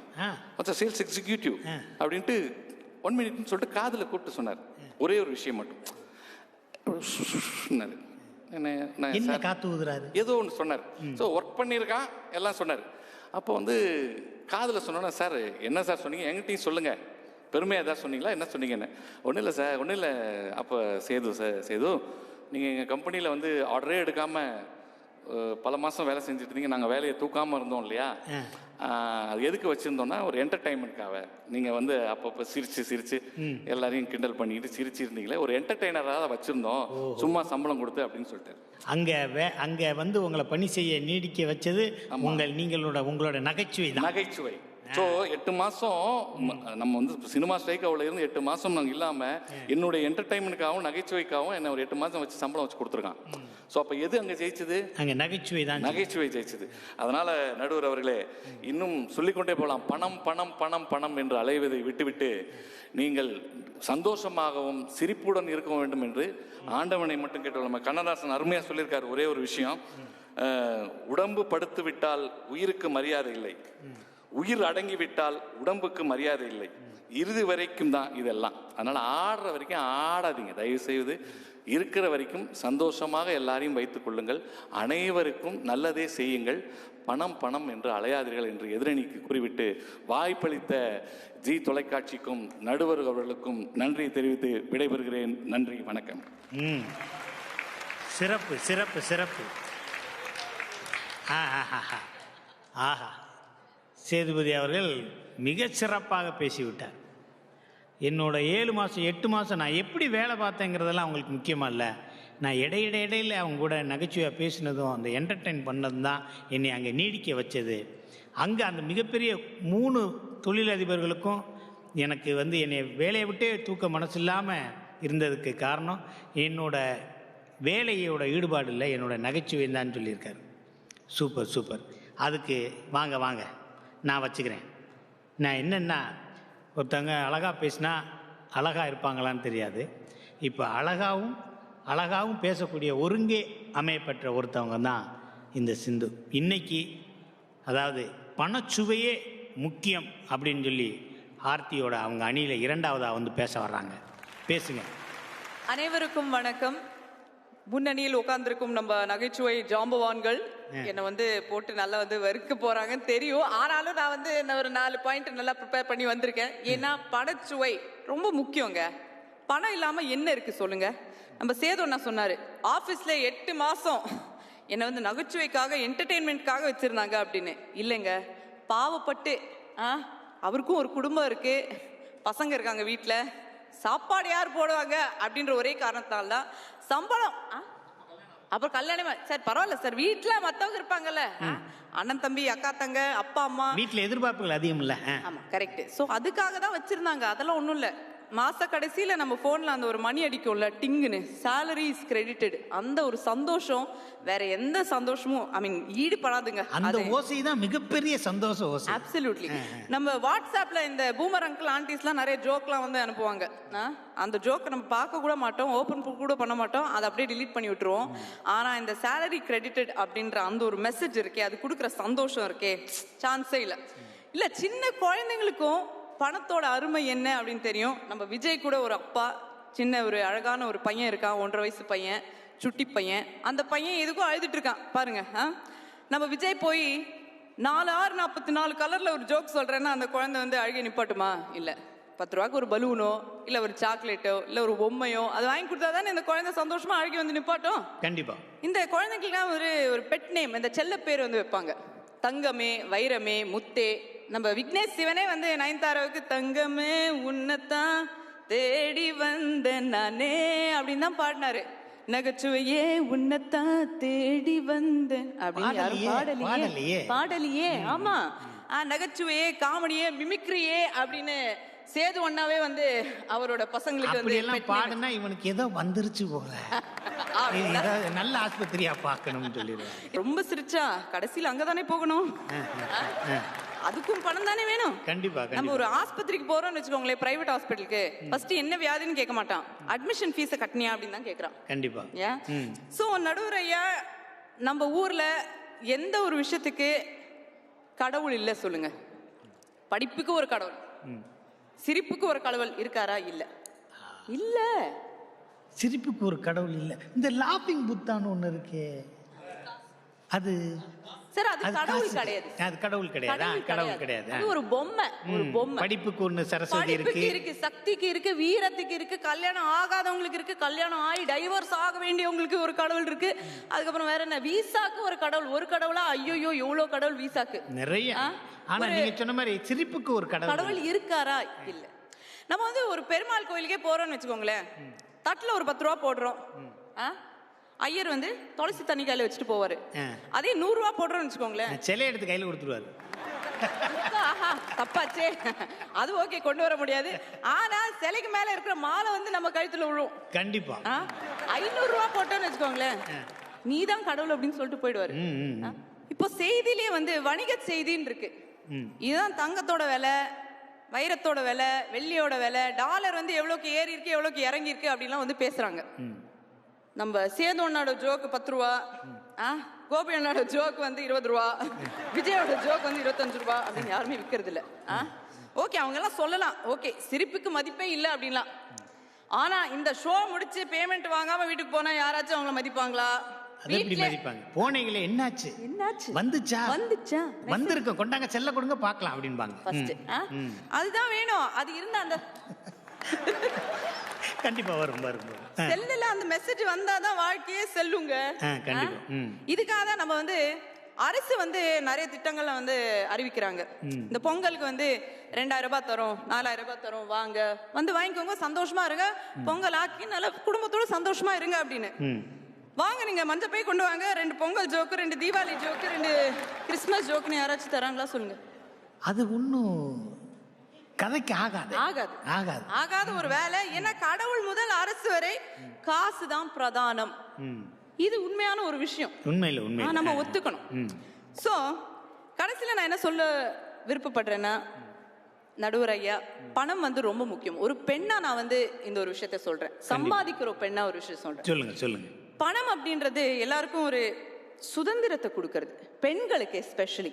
சேல்ஸ் எக்ஸிக்யூட்டிவ் அப்படின்ட்டு 1 மினிட்னு சொல்லிட்டு காதில் கூப்பிட்டு சொன்னார். ஒரே ஒரு விஷயம் மட்டும் என்ன காத்து ஊதுறாரு ஏதோ ஒன்று சொன்னார். ஸோ ஒர்க் பண்ணியிருக்கான் எல்லாம் சொன்னார். அப்போ வந்து காதில் சொன்னோன்னா, சார் என்ன சார் சொன்னீங்க, என்கிட்டையும் சொல்லுங்கள், பெருமையாக எதாவது சொன்னீங்களா, என்ன சொன்னீங்கன்னு. ஒன்றும் இல்லை சார், ஒன்றும் இல்லை. அப்போ சேது நீங்கள் எங்கள் கம்பெனியில் வந்து ஆர்டரே எடுக்காமல் பல மாதம் வேலை செஞ்சுட்டு இருந்தீங்க, நாங்கள் வேலையை தூக்காமல் இருந்தோம் இல்லையா, அது எதுக்கு வச்சுருந்தோன்னா ஒரு என்டர்டைன்மெண்ட்காக. நீங்கள் வந்து அப்பப்போ சிரித்து எல்லாரையும் கிண்டல் பண்ணிக்கிட்டு சிரிச்சிருந்தீங்களே, ஒரு என்டர்டெய்னராக வச்சுருந்தோம், சும்மா சம்பளம் கொடுத்து அப்படின்னு சொல்லிட்டு. அங்கே வந்து உங்களை பணி செய்ய நீடிக்க வச்சது உங்களோட நகைச்சுவை. ஸோ 8 மாதம் நம்ம வந்து சினிமா ஸ்ட்ரைக்காவில் இருந்து 8 மாதம் நாங்கள் இல்லாமல் என்னுடைய என்டர்டைன்மெண்ட்டுக்காகவும் நகைச்சுவைக்காகவும் என்ன ஒரு 8 மாதம் வச்சு சம்பளம் வச்சு கொடுத்துருக்கான். ஸோ அப்போ எது அங்கே ஜெயிச்சது? அங்கே நகைச்சுவை ஜெயிச்சது. அதனால் நடுவர் அவர்களே, இன்னும் சொல்லிக்கொண்டே போகலாம். பணம் பணம் பணம் பணம் என்று அலைவதை விட்டுவிட்டு நீங்கள் சந்தோஷமாகவும் சிரிப்புடன் இருக்க வேண்டும் என்று ஆண்டவனை மட்டும் கேட்டு. நம்ம கண்ணதாசன் அருமையாக சொல்லியிருக்காரு ஒரே ஒரு விஷயம், உடம்பு படுத்து விட்டால் உயிருக்கு மரியாதை இல்லை, உயிர் அடங்கிவிட்டால் உடம்புக்கு மரியாதை இல்லை, இறுதி வரைக்கும் தான் இதெல்லாம். அதனால் ஆடுற வரைக்கும் ஆடாதீங்க தயவு செய்து. இருக்கிற வரைக்கும் சந்தோஷமாக எல்லாரையும் வைத்துக் கொள்ளுங்கள், அனைவருக்கும் நல்லதே செய்யுங்கள், பணம் பணம் என்று அலையாதீர்கள் என்று எதிரணிக்கு கூறிவிட்டு வாய்ப்பளித்த ஜி தொலைக்காட்சிக்கும் நடுவர் அவர்களுக்கும் நன்றி தெரிவித்து விடைபெறுகிறேன். நன்றி, வணக்கம். சிறப்பு சிறப்பு சிறப்பு. ஆஹா, சேதுபதி அவர்கள் மிகச் சிறப்பாக பேசிவிட்டார். என்னோட 7 மாதம் 8 மாதம் நான் எப்படி வேலை பார்த்தேங்கிறதெல்லாம் அவங்களுக்கு முக்கியமாக இல்லை, நான் இடையில அவங்க கூட நகைச்சுவையாக பேசினதும் அந்த என்டர்டெயின் பண்ணதும் தான் என்னை அங்கே நீடிக்க வச்சது. அங்கே அந்த மிகப்பெரிய 3 தொழிலதிபர்களுக்கும் எனக்கு வந்து என்னை வேலையை விட்டே தூக்க மனசு இல்லாமல் இருந்ததுக்கு காரணம் என்னோட வேலையோட ஈடுபாடு இல்லை, என்னோட நகைச்சுவை தான் சொல்லியிருக்காரு. Super super. அதுக்கு வாங்க நான் வச்சுக்கிறேன். நான் என்னென்னா, ஒருத்தவங்க அழகாக பேசினா அழகாக இருப்பாங்களான்னு தெரியாது. இப்போ அழகாகவும் பேசக்கூடிய ஒருங்கே அமையப்பெற்ற ஒருத்தவங்க தான் இந்த சிந்து. இன்னைக்கு அதாவது பணச்சுவையே முக்கியம் அப்படின்னு சொல்லி ஆர்த்தியோட அவங்க அணியில் 2வதாக வந்து பேச வர்றாங்க. பேசுங்க. அனைவருக்கும் வணக்கம். முன்னணியில் உட்கார்ந்துருக்கும் நம்ம நகைச்சுவை ஜாம்பவான்கள் என்னை வந்து போட்டு நல்லா வந்து வெறுக்க போறாங்கன்னு தெரியும். ஆனாலும் நான் வந்து ஒரு 4 பாயிண்ட் நல்லா ப்ரிப்பேர் பண்ணி வந்திருக்கேன். ஏன்னா பணச்சுவை ரொம்ப முக்கியங்க. பணம் இல்லாம என்ன இருக்கு சொல்லுங்க. நம்ம சேதோன்னா சொன்னாரு, ஆபீஸ்ல 8 மாசம் என்னை வந்து நகைச்சுவைக்காக என்டர்டெயின்மெண்ட்காக வச்சிருந்தாங்க அப்படின்னு. இல்லைங்க, பாவப்பட்டு அவருக்கும் ஒரு குடும்பம் இருக்கு, பசங்க இருக்காங்க வீட்டுல, சாப்பாடு யார் போடுவாங்க அப்படின்ற ஒரே காரணத்தால் தான் சம்பளம். அப்புறம் கல்யாணமா சார் பரவாயில்ல சார், வீட்டுல மத்தவங்க இருப்பாங்கல்ல, அண்ணன் தம்பி அக்கா தங்க அப்பா அம்மா, வீட்டுல எதிர்பார்ப்புகள் அதிகம் இல்ல. ஆமா கரெக்ட். சோ அதுக்காக தான் வச்சிருந்தாங்க. அதெல்லாம் ஒண்ணும் இல்ல. மாச கடைசியில நம்ம போன்ல அந்த ஒரு மணி அடிக்கும்ல டிங்குன்னு, salary is credited, அந்த ஒரு சந்தோஷம் வேற எந்த சந்தோஷமும் ஈடுபடாதுங்க. அந்த ஓசை தான் மிகப்பெரிய சந்தோஷ ஓசை. அப்சல்யூட்லி. நம்ம வாட்ஸ்அப்ல இந்த பூமர் அங்கிள் ஆண்டிஸ்லாம் நிறைய ஜோக்லாம் வந்து அனுப்புவாங்க. அந்த ஜோக்கை நம்ம பார்க்க கூட மாட்டோம், ஓப்பன் கூட பண்ண மாட்டோம், அதை அப்படியே டிலீட் பண்ணி விட்டுருவோம். ஆனா இந்த salary credited அப்படின்ற அந்த ஒரு மெசேஜ் இருக்கே, அது கொடுக்குற சந்தோஷம் இருக்கே, சான்ஸே இல்லை. இல்ல சின்ன குழந்தைங்களுக்கும் பணத்தோட அருமை என்ன அப்படின்னு தெரியும். நம்ம விஜய் கூட ஒரு அப்பா, சின்ன ஒரு அழகான ஒரு பையன் இருக்கான், 1.5 வயசு பையன், சுட்டி பையன். அந்த பையன் எதுக்கும் அழுதுட்டு இருக்கான் பாருங்க. நம்ம விஜய் போய் 4/6/44 கலர்ல ஒரு ஜோக் சொல்றேன்னா அந்த குழந்தை வந்து அழுகி நிப்பாட்டுமா? இல்ல. 10 ரூபாய்க்கு ஒரு பலூனோ இல்ல ஒரு சாக்லேட்டோ இல்ல ஒரு பொம்மையோ அது வாங்கி கொடுத்தா தானே இந்த குழந்தை சந்தோஷமா அழுகி வந்து நிப்பாட்டும். கண்டிப்பா. இந்த குழந்தைகளுக்குலாம் ஒரு பெட் நேம், இந்த செல்ல பேர் வந்து வைப்பாங்க. தங்கமே, வைரமே, முத்தே. நம்ம விக்னேஷ் சிவனே வந்து நயன்தாராவுக்கு தங்கமே உன்னத்தான் தேடி வந்த நானே அப்படின்னு தான் பாடினாரு. நகைச்சுவையே உன்னத்தான் தேடி வந்தேன் அப்படின்னு பாடலையே. ஆமா, நகைச்சுவையே, காமெடியே, மிமிக்ரியே அப்படின்னு சேது ஒன்னாவே வந்து அவரோட பசங்களுக்கு வந்து பாடுனா இவனுக்கு ஏதோ வந்துருச்சு போல, நல்ல ஆஸ்பத்திரியா பார்க்கணும்னு சொல்லிடுவாங்க. ரொம்ப சிரிச்சா கடைசியில் அங்கதானே போகணும், அதுக்கும் பணம் தானே வேணும். கண்டிப்பா. நம்ம ஒரு ஆஸ்பத்திரிக்கு போறோம்னு வச்சுக்கோங்களேன், பிரைவேட் ஹாஸ்பிட்டலுக்கு, ஃபர்ஸ்ட் என்ன வியாதின்னு கேட்க மாட்டான், அட்மிஷன் ஃபீஸை கட்டினியா அப்படின்னு தான் கேட்கறான். கண்டிப்பா. சோ நடுவர் ஐயா, நம்ம ஊர்ல எந்த ஒரு விஷயத்துக்கு கடவுள் இல்லை சொல்லுங்க. படிப்புக்கு ஒரு கடவுள், சிரிப்புக்கு ஒரு கடவுள் இருக்காரா? இல்ல இல்ல. சிரிப்புக்கு ஒரு கடவுள் இல்லை. இந்த லாஃபிங் புத்தான்னு ஒன்று இருக்கே, அது சார் அது கடவுள் கிடையாது. அது கடவுள் கிடையாது. கடவுள் கிடையாது. அது ஒரு பொம்மை, ஒரு பொம்மை. படிப்புக்கு ஒன்று சரஸ்வதி இருக்கு, சக்திக்கு இருக்கு, வீரத்துக்கு இருக்கு, கல்யாணம் ஆகாதவங்களுக்கு இருக்கு, கல்யாணம் ஆகி டைவர்ஸ் ஆக வேண்டியவங்களுக்கு ஒரு கடவுள் இருக்கு. அதுக்கப்புறம் வேற என்ன, விசாக்கு ஒரு கடவுள். ஒரு கடவுளா? ஐயோ எவ்வளவு கடவுள் விசாக்கு, நிறைய. ஆனா நீங்க சொன்ன மாதிரி சிரிப்புக்கு ஒரு கடவுள் இருக்காரா? இல்ல. நம்ம வந்து ஒரு பெருமாள் கோயிலுக்கே போறோம்னு வச்சுக்கோங்களேன், தட்டுல ஒரு 10 ரூபா போடுறோம், ஐயர் வந்து துளசி தண்ணி கையில வச்சுட்டு போவாரு. அதே 100 ரூபா போடுறோம்னு வச்சுக்கோங்களேன், சிலை எடுத்து கையில கொடுத்துருவாரு. தப்பாச்சே, அது ஓகே, கொண்டு வர முடியாது. ஆனா சிலைக்கு மேல இருக்கிற மாலை வந்து நம்ம கழுத்துல விழும். கண்டிப்பா. 500 ரூபா போட்டோம்னு வச்சுக்கோங்களேன், நீதான் கடவுள் அப்படின்னு சொல்லிட்டு போயிடுவாரு. இப்போ செய்தியிலேயே வந்து வணிக செய்தின்னு இருக்கு. இதுதான் தங்கத்தோட விலை, வைரத்தோட விலை, வெள்ளியோட விலை, டாலர் வந்து எவ்வளவுக்கு ஏறி இருக்கு, எவ்வளவுக்கு இறங்கி இருக்கு அப்படின்லாம் வந்து பேசுறாங்க. நம்ம சேது அண்ணாட ஜோக்கு 10 ரூபா, கோபி அண்ணாட ஜோக்கு வந்து 20 ரூபா, விஜயோட ஜோக்கு வந்து 25 ரூபா அப்படின்னு யாருமே விற்கிறது இல்ல. ஓகே, அவங்க எல்லாம் சொல்லலாம், ஓகே சிரிப்புக்கு மதிப்பே இல்லை அப்படின்லாம். ஆனா இந்த ஷோ முடிச்சு பேமெண்ட் வாங்காம வீட்டுக்கு போனா யாராச்சும் அவங்கள மதிப்பாங்களா? போனீங்களே, என்னாச்சு, வந்துச்சா, வந்திருக்கோம், கொண்டாங்க செல்ல கொடுங்க பார்க்கலாம் அப்படின்பாங்க. அதுதான் வேணும். அது இருந்தா அந்த கண்டிப்பா வரும். செல்லுல அந்த மெசேஜ் வந்தாதான் வாழ்க்கையே செல்லுங்க. இதுக்காக தான் நம்ம வந்து அரசு வந்து நிறைய திட்டங்களை வந்து அறிவிக்கிறாங்க. இந்த பொங்கலுக்கு வந்து 2000 ரூபாய் தரும், 4000 ரூபாய் தரும், வாங்க வந்து வாங்கிக்கோங்க, சந்தோஷமா இருங்க, பொங்கல் ஆக்கி நல்ல குடும்பத்தோட சந்தோஷமா இருங்க அப்படின்னு. வாங்க நீங்க மஞ்சள் பை கொண்டு வாங்க, 2 Pongal joke, 2 Deepavali joke, 2 Christmas ஜோக்குன்னு யாராச்சும் தராங்களா சொல்லுங்க? அது ஒன்றும் கதைக்கு ஆகாத ஒரு வேலை. ஏன்னா கடவுள் முதல் அரசு வரை காசுதான் பிரதானம். இது உண்மையான ஒரு விஷயம், உண்மையில நம்ம ஒத்துக்கணும். சோ கடைசியில நான் என்ன சொல்ல விருப்பப்படுறேன்னா, நடுவர் ஐயா, பணம் வந்து ரொம்ப முக்கியம். ஒரு பெண்ணா நான் வந்து இந்த ஒரு விஷயத்த சொல்றேன், சம்பாதிக்கிற பெண்ணா ஒரு விஷயம் சொல்றேன். சொல்லுங்க. பணம் அப்படின்றது எல்லாருக்கும் ஒரு சுதந்திரத்தை கொடுக்கறது, பெண்களுக்கு எஸ்பெஷலி.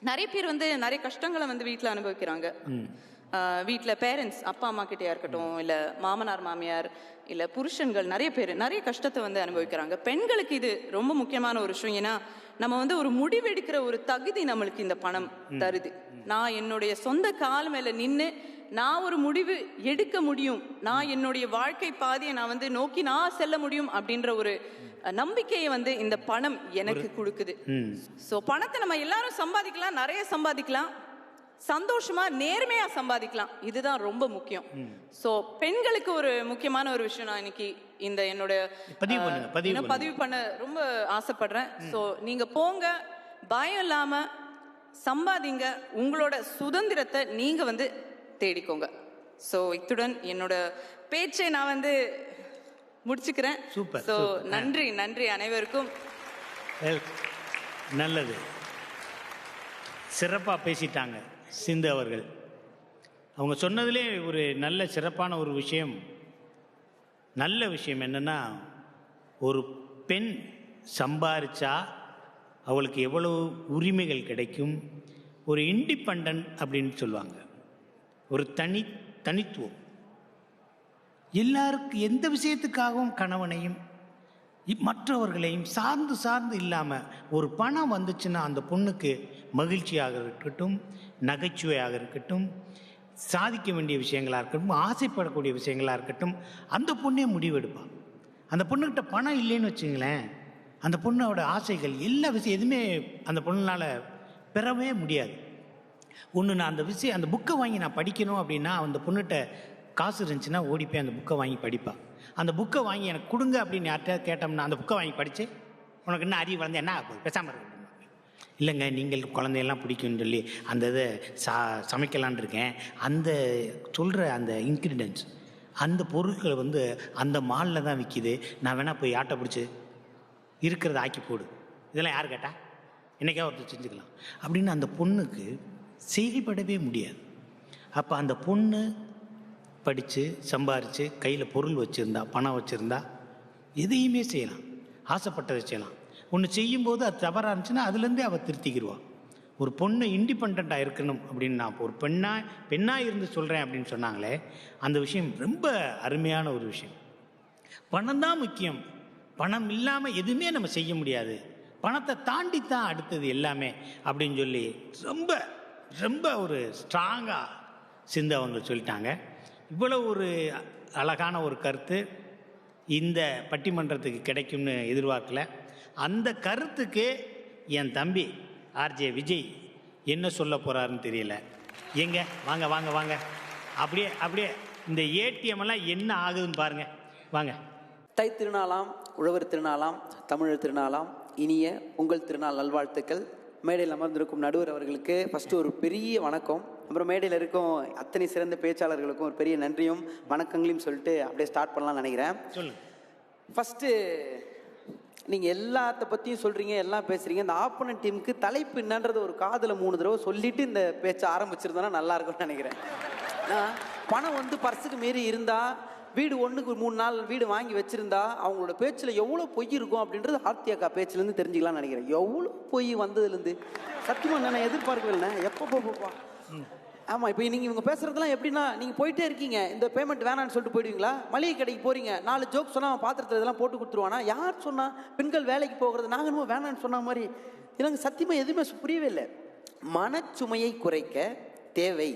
நிறைய பேர் வந்து நிறைய கஷ்டங்களை வந்து வீட்டில் அனுபவிக்கிறாங்க. வீட்டில் பேரண்ட்ஸ், அப்பா அம்மா கிட்டயா இருக்கட்டும், இல்லை மாமனார் மாமியார், இல்லை புருஷன்கள், நிறைய பேர் நிறைய கஷ்டத்தை வந்து அனுபவிக்கிறாங்க. பெண்களுக்கு இது ரொம்ப முக்கியமான ஒரு விஷயம். ஏன்னா நம்ம வந்து ஒரு முடிவெடுக்கிற ஒரு தகுதி நம்மளுக்கு இந்த பணம் தருது. நான் என்னுடைய சொந்த கால் மேல நின்று நான் ஒரு முடிவு எடுக்க முடியும், நான் என்னுடைய வாழ்க்கை பாதையை நான் வந்து நோக்கி நான் செல்ல முடியும் அப்படின்ற ஒரு நம்பிக்கையை வந்து இந்த பணம் எனக்கு கொடுக்குது. சோ பணத்தை நம்ம எல்லாரும் சம்பாதிக்கலாம், நிறைய சம்பாதிக்கலாம், சந்தோஷமா நேர்மையா சம்பாதிக்கலாம். இதுதான் ரொம்ப முக்கியம். சோ பெண்களுக்கு ஒரு முக்கியமான ஒரு விஷயம் நான் இன்னைக்கு இந்த என்னோட பதிவு பண்ண ரொம்ப ஆசைப்படுறேன். சோ நீங்க போங்க, பயம் இல்லாம சம்பாதிங்க, உங்களோட சுதந்திரத்தை நீங்க வந்து தேடிக்கோங்க. சோ இத்துடன் என்னோட பேச்சை நான் வந்து முடிச்சுக்கிறேன். சூப்பர். சோ நன்றி அனைவருக்கும். நல்லது, சிறப்பா பேசிட்டாங்க சிந்து அவர்கள். அவங்க சொன்னதிலே ஒரு நல்ல சிறப்பான ஒரு விஷயம், நல்ல விஷயம் என்னன்னா, ஒரு பெண் சம்பாரிச்சா அவளுக்கு எவ்வளவு உரிமைகள் கிடைக்கும், ஒரு இண்டிபெண்டன்ட் அப்படின்னு சொல்லுவாங்க, ஒரு தனித்துவம். எல்லாருக்கும் எந்த விஷயத்துக்காகவும் கணவனையும் மற்றவர்களையும் சார்ந்து இல்லாமல் ஒரு பணம் வந்துச்சுன்னா அந்த பொண்ணுக்கு மகிழ்ச்சியாக இருக்கட்டும், நகைச்சுவையாக இருக்கட்டும், சாதிக்க வேண்டிய விஷயங்களாக இருக்கட்டும், ஆசைப்படக்கூடிய விஷயங்களாக இருக்கட்டும், அந்த பொண்ணே முடிவெடுப்பான். அந்த பொண்ணுக்கிட்ட பணம் இல்லைன்னு வச்சுங்களேன், அந்த பொண்ணோட ஆசைகள் எல்லா விஷயம் எதுவுமே அந்த பொண்ணுனால் பெறவே முடியாது. ஒன்று, நான் அந்த புக்கை வாங்கி நான் படிக்கணும் அப்படின்னா அந்த பொண்ணுகிட்ட காசு இருந்துச்சுன்னா ஓடி போய் அந்த புக்கை வாங்கி படிப்பாள். அந்த புக்கை வாங்கி எனக்கு கொடுங்க அப்படின்னு யார்கிட்ட கேட்டோம்னா, அந்த புக்கை வாங்கி படித்து உனக்கு என்ன அறிவு வளர்ந்து என்ன ஆகும், பேசாமல் இருக்கு. இல்லைங்க, நீங்கள் குழந்தையெல்லாம் பிடிக்கும்னு சொல்லி அந்த இதை சமைக்கலான் இருக்கேன், அந்த சொல்கிற அந்த இன்க்ரீடியன்ட்ஸ், அந்த பொருட்களை வந்து அந்த மாலில் தான் விற்கிது, நான் வேணால் போய் ஆட்டை பிடிச்சி இருக்கிறத ஆக்கி போடு, இதெல்லாம் யார் கேட்டா, என்னைக்கா ஒருத்தர் செஞ்சுக்கலாம் அப்படின்னு அந்த பொண்ணுக்கு செயல்படவே முடியாது. அப்போ அந்த பொண்ணு படித்து சம்பாரித்து கையில் பொருள் வச்சுருந்தா, பணம் வச்சுருந்தா எதையுமே செய்யலாம், ஆசைப்பட்டதை செய்யலாம். ஒன்று செய்யும்போது அது தவறாக இருந்துச்சுன்னா அதுலேருந்தே அவள் திருத்திக்கிடுவாள். ஒரு பொண்ணு இண்டிபெண்ட்டாக இருக்கணும் அப்படின்னு நான் ஒரு பெண்ணாக இருந்து சொல்கிறேன் அப்படின்னு சொன்னாங்களே, அந்த விஷயம் ரொம்ப அருமையான ஒரு விஷயம். பணம் தான் முக்கியம், பணம் இல்லாமல் எதுவுமே நம்ம செய்ய முடியாது, பணத்தை தாண்டி தான் அடுத்தது எல்லாமே அப்படின்னு சொல்லி ரொம்ப ரொம்ப ஒரு ஸ்ட்ராங்காக சிந்து அவங்க சொல்லிட்டாங்க. இவ்வளோ ஒரு அழகான ஒரு கருத்து இந்த பட்டிமன்றத்துக்கு கிடைக்கும்னு எதிர்பார்க்கல. அந்த கருத்துக்கு என் தம்பி ஆர்ஜே விஜய் என்ன சொல்ல போகிறாருன்னு தெரியல. எங்க வாங்க வாங்க வாங்க, அப்படியே அப்படியே இந்த ஏடிஎம் எல்லாம் என்ன ஆகுதுன்னு பாருங்க, வாங்க. தை திருநாளாம், உழவர் திருநாளாம், தமிழர் திருநாளாம், இனிய உங்கள் திருநாள் நல்வாழ்த்துக்கள். மேடையில் அமர்ந்திருக்கும் நடுவர் அவர்களுக்கு ஃபஸ்ட்டு ஒரு பெரிய வணக்கம். அப்புறம் மேடையில் இருக்கும் அத்தனை சிறந்த பேச்சாளர்களுக்கும் ஒரு பெரிய நன்றியும் வணக்கங்களையும் சொல்லிட்டு அப்படியே ஸ்டார்ட் பண்ணலாம்னு நினைக்கிறேன். சொல்லுங்க. ஃபஸ்ட்டு நீங்கள் எல்லாத்த பற்றியும் சொல்கிறீங்க, எல்லாம் பேசுகிறீங்க. இந்த ஆப்போனன்ட் டீமுக்கு தலைப்பு என்னன்றது ஒரு காதில் 3 தடவை சொல்லிவிட்டு இந்த பேச்சை ஆரம்பிச்சிருந்தோன்னா நல்லா இருக்கும்னு நினைக்கிறேன். பணம் வந்து பர்ஸுக்கு மீறி இருந்தால், வீடு 1க்கு 3 நாள் வீடு வாங்கி வச்சுருந்தா அவங்களோட பேச்சில் எவ்வளோ பொய் இருக்கும் அப்படின்றது ஆர்த்தி அக்கா பேச்சிலேருந்து தெரிஞ்சுக்கலாம்னு நினைக்கிறேன். எவ்வளோ பொய் வந்ததுலேருந்து சத்தியமாக நான் எதிர்பார்க்கவே இல்லை. எப்போ ஆமாம், இப்போ நீங்கள் இவங்க பேசுகிறதுலாம் எப்படின்னா, நீங்கள் போயிட்டே இருக்கீங்க, இந்த பேமெண்ட் வேணான்னு சொல்லிட்டு போயிடுவீங்களா? மளிகை கடைக்கு போகிறீங்க, 4 ஜோக் சொன்னால் அவன் பாத்திரத்தில் இதெல்லாம் போட்டு கொடுத்துருவானா? யார் சொன்னால் பெண்கள் வேலைக்கு போகிறது? நாங்கள் இன்னும் வேணான்னு சொன்ன மாதிரி எனக்கு சத்தியமாக எதுவுமே புரியவே இல்லை. மனச்சுமையை குறைக்க தேவை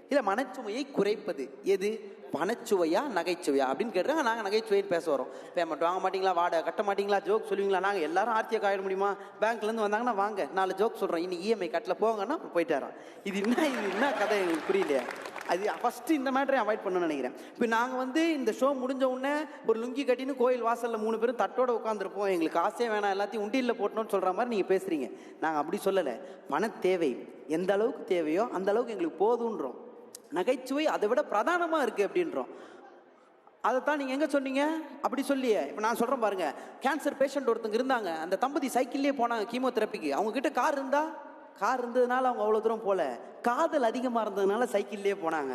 இல்லை, மனச்சுமையை குறைப்பது எது? பணச்சுவையா நகைச்சுவையா அப்படின்னு கேட்டுறாங்க. நாங்கள் நகைச்சுவைன்னு பேச வரோம். பேமெண்ட் வாங்க மாட்டீங்களா, வாடகை கட்ட மாட்டீங்களா, ஜோக் சொல்லுவீங்களா? நாங்கள் எல்லாரும் ஆர்த்தியாக ஆகிட முடியுமா? பேங்க்லேருந்து வந்தாங்கன்னா வாங்க 4 ஜோக் சொல்கிறோம், இன்னைக்கு இஎம்ஐ கட்டில் போங்கன்னா போயிட்டாராம். இது என்ன கதை எனக்கு புரியலையே. அது ஃபஸ்ட்டு இந்த மேட்டரை அவாய்ட் பண்ணணும்னு நினைக்கிறேன். இப்போ நாங்கள் வந்து இந்த ஷோ முடிஞ்ச உடனே ஒரு லுங்கி கட்டின்னு கோயில் வாசலில் 3 பேரும் தட்டோட உட்காந்துருப்போம், எங்களுக்கு காசே வேணாம், எல்லாத்தையும் உண்டியில் போட்டணும்னு சொல்கிற மாதிரி நீங்கள் பேசுகிறீங்க. நாங்கள் அப்படி சொல்லலை. பண தேவை எந்த அளவுக்கு தேவையோ அந்த அளவுக்கு எங்களுக்கு போதுன்றோம். நகைச்சுவை அதை விட பிரதானமாக இருக்குது அப்படின்றோம். அதைத்தான் நீங்கள் எங்கே சொன்னீங்க? அப்படி சொல்லியே இப்போ நான் சொல்கிறேன் பாருங்க. கேன்சர் பேஷண்ட் ஒருத்தங்க இருந்தாங்க, அந்த தம்பதி சைக்கிள்லேயே போனாங்க கீமோதெரப்பிக்கு. அவங்கக்கிட்ட கார் இருந்ததுனால அவங்க அவ்வளோ தூரம் போகல. காதல் அதிகமாக இருந்ததுனால சைக்கிள்லேயே போனாங்க.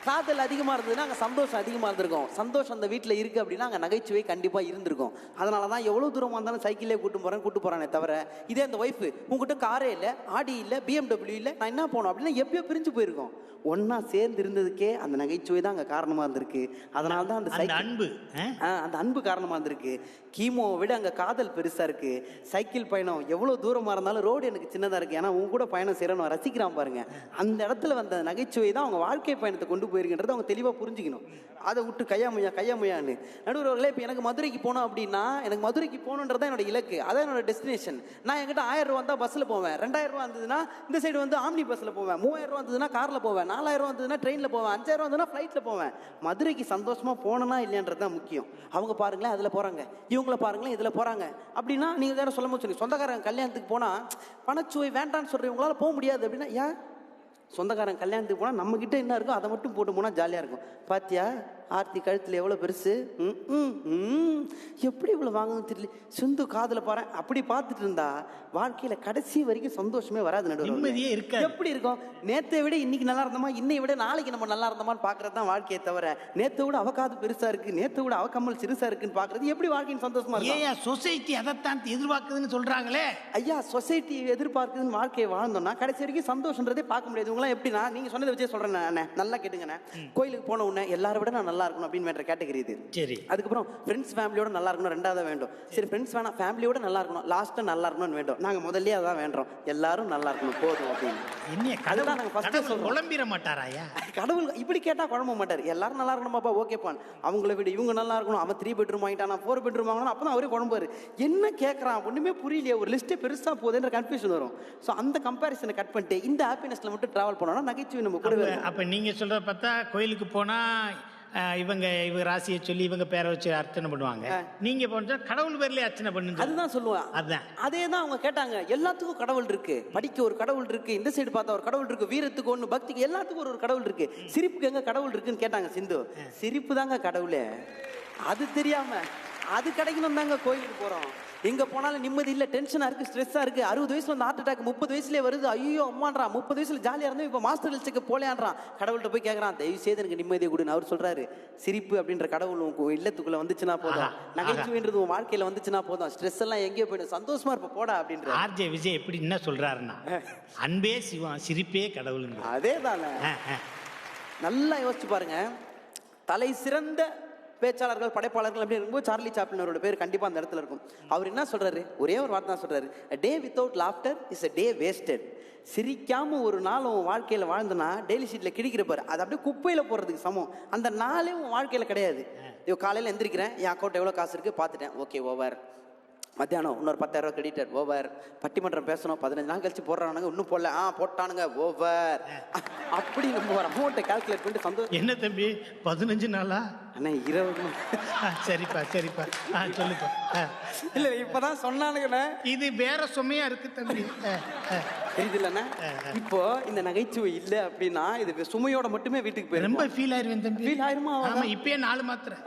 காதல் அதிகமாக இருந்ததுன்னா அங்கே சந்தோஷம் அதிகமாக இருந்திருக்கும். சந்தோஷம் அந்த வீட்டில் இருக்குது அப்படின்னா அங்கே நகைச்சுவை கண்டிப்பாக இருந்திருக்கும். அதனால தான் எவ்வளோ தூரம் வந்தாலும் சைக்கிள்லேயே கூட்டு போகிறானே தவிர, இதே அந்த ஒய்ஃபு உங்ககிட்ட காரே இல்லை, ஆடி இல்லை, BMW இல்லை, நான் என்ன போனோம் அப்படின்னா எப்பயோ பிரிஞ்சு போயிருக்கோம். ஒன்றா சேர்ந்து இருந்ததுக்கே அந்த நகைச்சுவை தான் அங்கே காரணமாக இருந்திருக்கு. அதனால தான் அந்த அன்பு காரணமாக இருந்திருக்கு. கீமோவை விட அங்கே காதல் பெருசாக இருக்குது. சைக்கிள் பயணம் எவ்வளோ தூரமாக இருந்தாலும் ரோடு எனக்கு சின்னதாக இருக்குது, ஏன்னா உங்க கூட பயணம் செய்கிறேன்னு ரசிக்கிறான் பாருங்க. அந்த இடத்துல வந்த நகைச்சுவை தான் அவங்க வாழ்க்கை பயணத்தை கொண்டு போயிருக்கின்றது அவங்க தெளிவாக புரிஞ்சுக்கணும். அதை விட்டு கையாமையான்னு நடுவர்களே. இப்போ எனக்கு மதுரைக்கு போனோம் அப்படின்னா, எனக்கு மதுரைக்கு போகணுன்றதான் என்னோட இலக்கு, அதான் என்னோட டெஸ்டினேஷன். நான் என்கிட்ட 1000 ரூபா வந்தால் பஸ்ஸில் போவேன், 2000 ரூபா இருந்ததுன்னா இந்த சைடு வந்து ஆம்னி பஸ்ஸில் போவேன், 3000 ரூபா இருந்ததுன்னா காரில் போவேன், 4000 ரூபா இருந்ததுன்னா ட்ரெயினில் போவேன், 5000 ரூபா இருந்ததுன்னா ஃப்ளைட்டில் போவேன். மதுரைக்கு சந்தோஷமாக போனனா இல்லைன்றது தான் முக்கியம். அவங்க பாருங்களேன் அதில் போகிறாங்க, இவங்கள பாருங்களேன் இதில் போகிறாங்க அப்படின்னா நீங்கள் வேறு சொல்ல முடியும். சொந்தக்காரங்க கல்யாணத்துக்கு போனால் பணச்சுவை வேண்டான்னு சொல்கிறவங்களால போக முடியாது அப்படின்னா, ஏன் சொந்தக்காரன் கல்யாணத்துக்கு போனால் நம்மக்கிட்ட என்ன இருக்கோ அதை மட்டும் போட்டு போனால் ஜாலியாக இருக்கும். பாத்தியா ஆர்த்தி கழுத்தில் எவ்வளோ பெருசு, எப்படி இவ்வளோ வாங்கணும்னு தெரியல, சிந்து காதில் பாரு, அப்படி பார்த்துட்டு இருந்தா வாழ்க்கையில் கடைசி வரைக்கும் சந்தோஷமே வராது. நிம்மதியே இருக்காது. எப்படி இருக்கும்? நேற்றை விட இன்னைக்கு நல்லா இருந்தோமா, இன்னை விட நாளைக்கு நம்ம நல்லா இருந்தோமான்னு பார்க்கறது தான் வாழ்க்கையை தவிர, நேற்றை விட அவ காது பெருசா இருக்கு, நேற்றை விட அவ கம்மல் சிறுசா இருக்குன்னு பார்க்கறது எப்படி வாழ்க்கையின் சந்தோஷமா இருக்கு? ஏன் சொசைட்டி அதைத்தான் எதிர்பார்க்குதுன்னு சொல்றாங்களே. ஐயா, சொசைட்டி எதிர்பார்க்குதுன்னு வாழ்க்கையை வாழ்ந்தோம்னா கடைசி வரைக்கும் சந்தோஷன்றதே பார்க்க முடியாது. இவங்களாம் எப்படின்னா, நீங்க சொன்னதை வச்சே சொல்றேன், நல்லா கேட்டுங்கண்ணே. கோயிலுக்கு போன உடனே எல்லாரை விட நான் நல்லா இருக்கணும் அப்படின்னு வேற கேட்டகரி இது. சரி, அதுக்கப்புறம் ஃப்ரெண்ட்ஸ் ஃபேமிலியோட நல்லா இருக்கணும் ரெண்டாவது வேண்டும். சரி, ஃப்ரெண்ட்ஸ் வேணாம், ஃபேமிலியோட நல்லா இருக்கணும், லாஸ்ட்டாக நல்லா இருக்கணும்னு வேண்டும். நாங்கள் முதல்ல அதான் வேண்டோம், எல்லாரும் நல்லா இருக்கணும் போதும் அப்படின்னு. அதுதான் நாங்கள் ஃபர்ஸ்ட் சொல்றோம். குழம்பிட மாட்டாராயா கடவுள்? இப்படி கேட்டால் குழம்ப மாட்டார். எல்லாரும் நல்லா இருக்கணுமாப்பா, ஓகேப்பான். அவங்கள விட இவங்க நல்லா இருக்கணும், அவன் 3 பெட்ரூம் வாங்கிட்டான், 4 பெட்ரூம் வாங்கணும், அப்போ தான் அவரே குழம்பாரு. என்ன கேட்குறான் ஒன்றுமே புரியலையே, ஒரு லிஸ்ட்டே பெருசாக போகுதுன்ற கன்ஃபியூஷன் வரும். ஸோ அந்த கம்பேரிசனை கட் பண்ணிட்டு இந்த ஹாப்பினஸ்ல மட்டும் ட்ராவல் பண்ணோம்னா நகைச்சுவை நம்ம கூட. அப்போ நீங்கள் சொல்கிறத பார்த்தா கோயிலுக்கு போனால் இவங்க ராசியை சொல்லி இவங்க பேரை வச்சு அர்ச்சனை பண்ணுவாங்க, நீங்க போனா கடவுள் பேர்லயே அர்ச்சனை பண்ணுங்க. அதுதான் சொல்லுவாங்க. அதுதான் அதே தான் அவங்க கேட்டாங்க. எல்லாத்துக்கும் கடவுள் இருக்கு, படிக்க ஒரு கடவுள் இருக்கு, இந்த சைடு பார்த்தா ஒரு கடவுள் இருக்கு, வீரத்துக்கு ஒன்று, பக்திக்கு எல்லாத்துக்கும் ஒரு கடவுள் இருக்கு, சிரிப்புக்கு எங்க கடவுள் இருக்குன்னு கேட்டாங்க சிந்து. சிரிப்பு தாங்க கடவுளே, அது தெரியாம அது கிடைக்கணும் தாங்க கோயிலுக்கு போறோம். எங்க போனாலும் நிம்மதி இல்லை, டென்ஷனா இருக்கு, ஸ்ட்ரெஸ்ஸா இருக்கு. 60 வயசுல வந்து ஹார்ட் அட்டாக் 30 வயசுலேயே வருது. ஐயோ அம்மான்றான். 30 வயசுல ஜாலியா இருந்தோம், இப்போ மாஸ்டர் ஹெல்த்துக்கு போலையான்றான். கடவுள்கிட்ட போய் கேட்கறான், தயவு செய்து எனக்கு நிம்மதியை கொடுன்னு. அவர் சொல்றாரு, சிரிப்பு அப்படின்ற கடவுள் உன் இல்லத்துக்குள்ள வந்துச்சுன்னா போதும், நகைச்சுவைன்றது உன் வாழ்க்கையில வந்துச்சுன்னா போதும், ஸ்ட்ரெஸ் எல்லாம் எங்கேயோ போயிடும், சந்தோஷமா இருப்ப போடா அப்படின்ற. ஆர்ஜே விஜய் எப்படி என்ன சொல்றாருன்னா, அன்பே சிவம் சிரிப்பே கடவுளுங்க. அதே தானே. நல்லா யோசிச்சு பாருங்க. தலை சிறந்த பேச்சாளர்கள், படைப்பாளர்கள் அப்படின்னு இருக்கும்போது சார்லி சாப்ளின் அவரோட பேர் கண்டிப்பா அந்த இடத்துல இருக்கும். அவர் என்ன சொல்றாரு, ஒரே ஒரு வார்த்தை தான் சொல்றாரு, a day without laughter is a day wasted. சிரிக்காம ஒரு நாள் உன் வாழ்க்கையில வாழ்ந்தனா டெய்லி ஷீட்ல கிடிக்கிற பாரு, அது அப்படியே குப்பையில போடுறதுக்கு சமம். அந்த நாளே உன் வாழ்க்கையில கிடையாது. இப்போ காலையில எந்திரிக்கிறேன், என் அக்கௌண்ட் எவ்வளவு காசு இருக்கு பார்த்துட்டேன், ஓகே ஓவர். மத்தியானம் இன்னொரு 10,000 ரூபா கிரெடிட்டட், ஓவர். பட்டிமன்றம் பேசணும், 15 நாள் கழிச்சு போடுறானுங்க, இன்னும் போடல, போட்டானுங்க, ஓவர். அப்படி நம்ம ஒரு அமௌண்ட்டை கால்குலேட் பண்ணிட்டு சந்தோஷம். என்ன தம்பி 15 நாளா? அண்ணா 20. சரிப்பா சரிப்பா, சொல்லுப்பா. இல்ல இப்பதான் சொன்னானுங்கண்ணே, இது வேற சுமையா இருக்கு தம்பி. தெரியுதுல்லண்ணா. இப்போ இந்த நகைச்சுவை இல்ல அப்படின்னா இது சுமையோட மட்டுமே வீட்டுக்கு போயிடும். ரொம்ப ஃபீல் ஆயிருவேன் தம்பி. ஃபீல் ஆயிருமா? ஆமா, இப்பயே 4 மாத்திரை,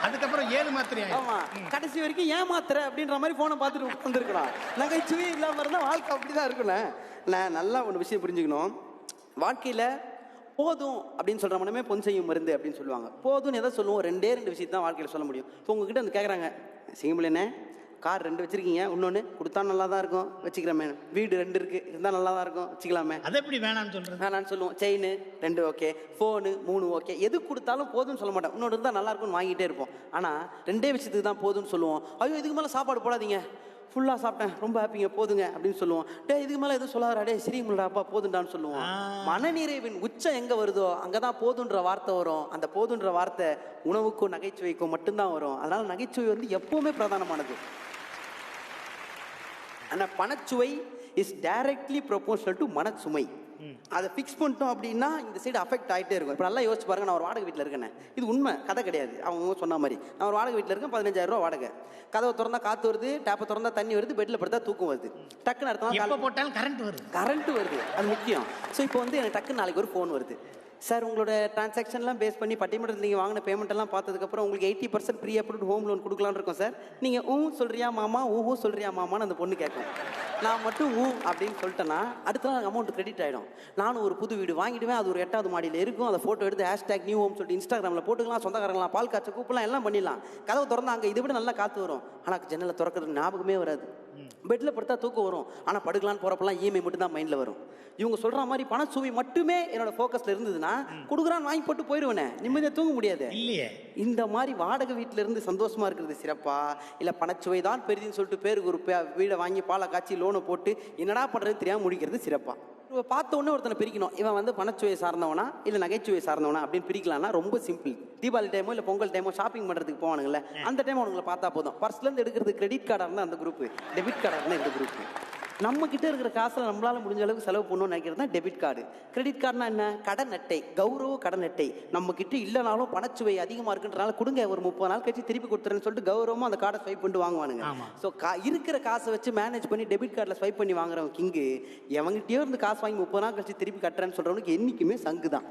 அதுக்கப்புறம் 7 மாத்திரை. ஆமா, கடைசி வரைக்கும் ஏன் மாத்திரை அப்படின்ற மாதிரி போனை பார்த்துட்டு உட்காந்துருக்கலாம். நகைச்சுவை இல்லாம இருந்தா வாழ்க்கை அப்படிதான் இருக்குண்ணே. நான் நல்லா ஒரு விஷயம் புரிஞ்சுக்கணும். வாழ்க்கையில போதும் அப்படின்னு சொல்ற மனமே பொன் செய்யும் மருந்து அப்படின்னு சொல்லுவாங்க. போதும்னு எதை சொல்லுவோம், 2 விஷயத்தை தான் வாழ்க்கையில சொல்ல முடியும். இப்போ உங்ககிட்ட வந்து கேட்குறாங்க, சிங்கமில்லைண்ணே கார் 2 வச்சிருக்கீங்க, இன்னொன்று கொடுத்தா நல்லா தான் இருக்கும் வச்சுக்கிறமே, வீடு 2 இருக்கு இருந்தால் நல்லா தான் இருக்கும் வச்சுக்கலாமே, அதை எப்படி வேணாம்னு சொல்றேன். வேணான்னு சொல்லுவோம். செயின் 2 ஓகே, ஃபோனு 3 ஓகே, எது கொடுத்தாலும் போதும்னு சொல்ல மாட்டோம். இன்னொன்று இருந்தால் நல்லா இருக்கும்னு வாங்கிட்டே இருப்போம். ஆனால் 2 விஷயத்துக்கு தான் போதும்னு சொல்லுவோம். ஐயோ இதுக்கு மேலே சாப்பாடு போடாதீங்க, ஃபுல்லாக சாப்பிட்டேன் ரொம்ப ஹாப்பிங்க போதுங்க அப்படின்னு சொல்லுவோம். டே இதுக்கு மேலே எதுவும் சொல்லாதா, டே சிரிமுல்லா அப்பா போதுண்டான்னு சொல்லுவோம். மனநிறைவின் உச்சம் எங்கே வருதோ அங்கே தான் போதுன்ற வார்த்தை வரும். அந்த போதுன்ற வார்த்தை உணவுக்கும் நகைச்சுவைக்கும் மட்டும்தான் வரும். அதனால் நகைச்சுவை வந்து எப்பவுமே பிரதானமானது. ஆனால் பணச்சுவை இஸ் டைரக்ட்லி ப்ரொபோஷனல் டு மனச்சுமை. அதை ஃபிக்ஸ் பண்ணிட்டோம் அப்படின்னா இந்த சைடு அஃபெக்ட் ஆகிட்டே இருக்கும். இப்போ நல்லா யோசிச்சு பாருங்க, நான் ஒரு வாடகை வீட்டில் இருக்கேன், இது உண்மை கதை கிடையாது, அவங்க சொன்ன மாதிரி. நான் ஒரு வாடகை வீட்டில் இருக்கேன், 15,000 ரூபா வாடகை. கதவை திறந்தா காற்று வருது, டேப்பை திறந்தா தண்ணி வருது, பெட்டில் படுத்தா தூக்கம் வருது. டக்குன்னு எப்போ போட்டாலும் கரண்ட் வருது, அது முக்கியம். ஸோ இப்போ வந்து எனக்கு டக்குன்னு நாளைக்கு ஒரு ஃபோன் வருது, சார் உங்களோட டிரான்சாக்ஷன்லாம் பேஸ் பண்ணி பட்டிமன்றத்தில் நீங்கள் வாங்கின பேமெண்ட் எல்லாம் பார்த்ததுக்கப்புறம் உங்களுக்கு 80% ப்ரீ அப்ரூவ்ட் ஹோம் லோன் கொடுக்கலான்னு இருக்கோம் சார், நீங்கள் சொல்றியா மாமா சொல்றியா மாமான்னு அந்த பொண்ணு கேட்கும். நான் மட்டும் அப்படின்னு சொல்லிட்டேன்னா அடுத்த நாள் அமௌண்ட் கிரெடிட் ஆகிடும். நானும் ஒரு புது வீடு வாங்கிடுவேன், அது ஒரு 8வது மாடியில் இருக்கும். அதை ஃபோட்டோ எடுத்து #நியூ ஹோம் சொல்லிட்டு இன்ஸ்டாகிராமில் போட்டுக்கலாம், சொந்தக்காரங்களாம் பால் காய்ச்ச கூப்பிடலாம், எல்லாம் பண்ணிடலாம். கதவு திறந்தா அங்கே இதை விட நல்லா காற்று வரும். ஆனால் ஜன்னலை திறக்கிறது ஞாபகமே வராது. பெட்டில் படுத்தா தூக்கம் வரும், ஆனால் படுக்கலான்னு போகிறப்பெல்லாம் இஎம்ஐ மட்டும் தான் மைண்டில் வரும். இவங்க சொல்கிற மாதிரி பணச்சுவை மட்டுமே என்னோட ஃபோக்கஸில் இருந்ததுன்னா கொடுக்குறான்னு வாங்கி போட்டு போயிடுவேனே, நிம்மதியாக தூங்க முடியாது இல்லையே. இந்த மாதிரி வாடகை வீட்டில் இருந்து சந்தோஷமாக இருக்கிறது சிறப்பா, இல்லை பணச்சுவை தான் பெரிதுன்னு சொல்லிட்டு பேருக்கு ஒரு வீடை வாங்கி பாலை காய்ச்சி லோனை போட்டு என்னடா பண்ணுறது தெரியாமல் முடிக்கிறது சிறப்பா? பார்த்த உடனே ஒருத்தனை பிரிக்கணும், இவன் வந்து பணச்சுவை சார்ந்தவனா இல்லை நகைச்சுவை சார்ந்தவனா அப்படின்னு பிரிக்கலாம்னா ரொம்ப சிம்பிள். தீபாவளி டைமோ இல்லை பொங்கல் டைமோ ஷாப்பிங் பண்ணுறதுக்கு போவானுங்களே, அந்த டைம் அவங்களை பார்த்தா போதும். பர்ஸ்லேருந்து எடுக்கிறது கிரெடிட் கார்டாக இருந்தால் அந்த குரூப், டெபிட் கார்டாக இருந்தால் இந்த குரூப். நம்ம கிட்ட இருக்கிற காசில் நம்மளால முடிஞ்ச அளவுக்கு செலவு பண்ணணும்னு நினைக்கிறது தான் டெபிட் கார்டு. கிரெடிட் கார்டுனா என்ன, கடன் அட்டை, கௌரவ கடன் அட்டை. நம்ம கிட்ட இல்லைனாலும் பணச்சுவை அதிகமாக இருக்குன்றனால கொடுங்க, ஒரு 30 நாள் கழிச்சு திருப்பி கொடுத்துறேன்னு சொல்லிட்டு கௌரவமாக அந்த கார்டை ஸ்வைப் பண்ணிட்டு வாங்குவானுங்க. ஸோ இருக்கிற காசை வச்சு மேனேஜ் பண்ணி டெபிட் கார்டில் ஸ்வைப் பண்ணி வாங்குறவங்க கிங்கு. எவங்கிட்டயோ இருந்து காசு வாங்கி 30 நாள் கழிச்சு திருப்பி கட்டுறேன்னு சொல்றவனுக்கு என்னைக்குமே சங்கு தான்.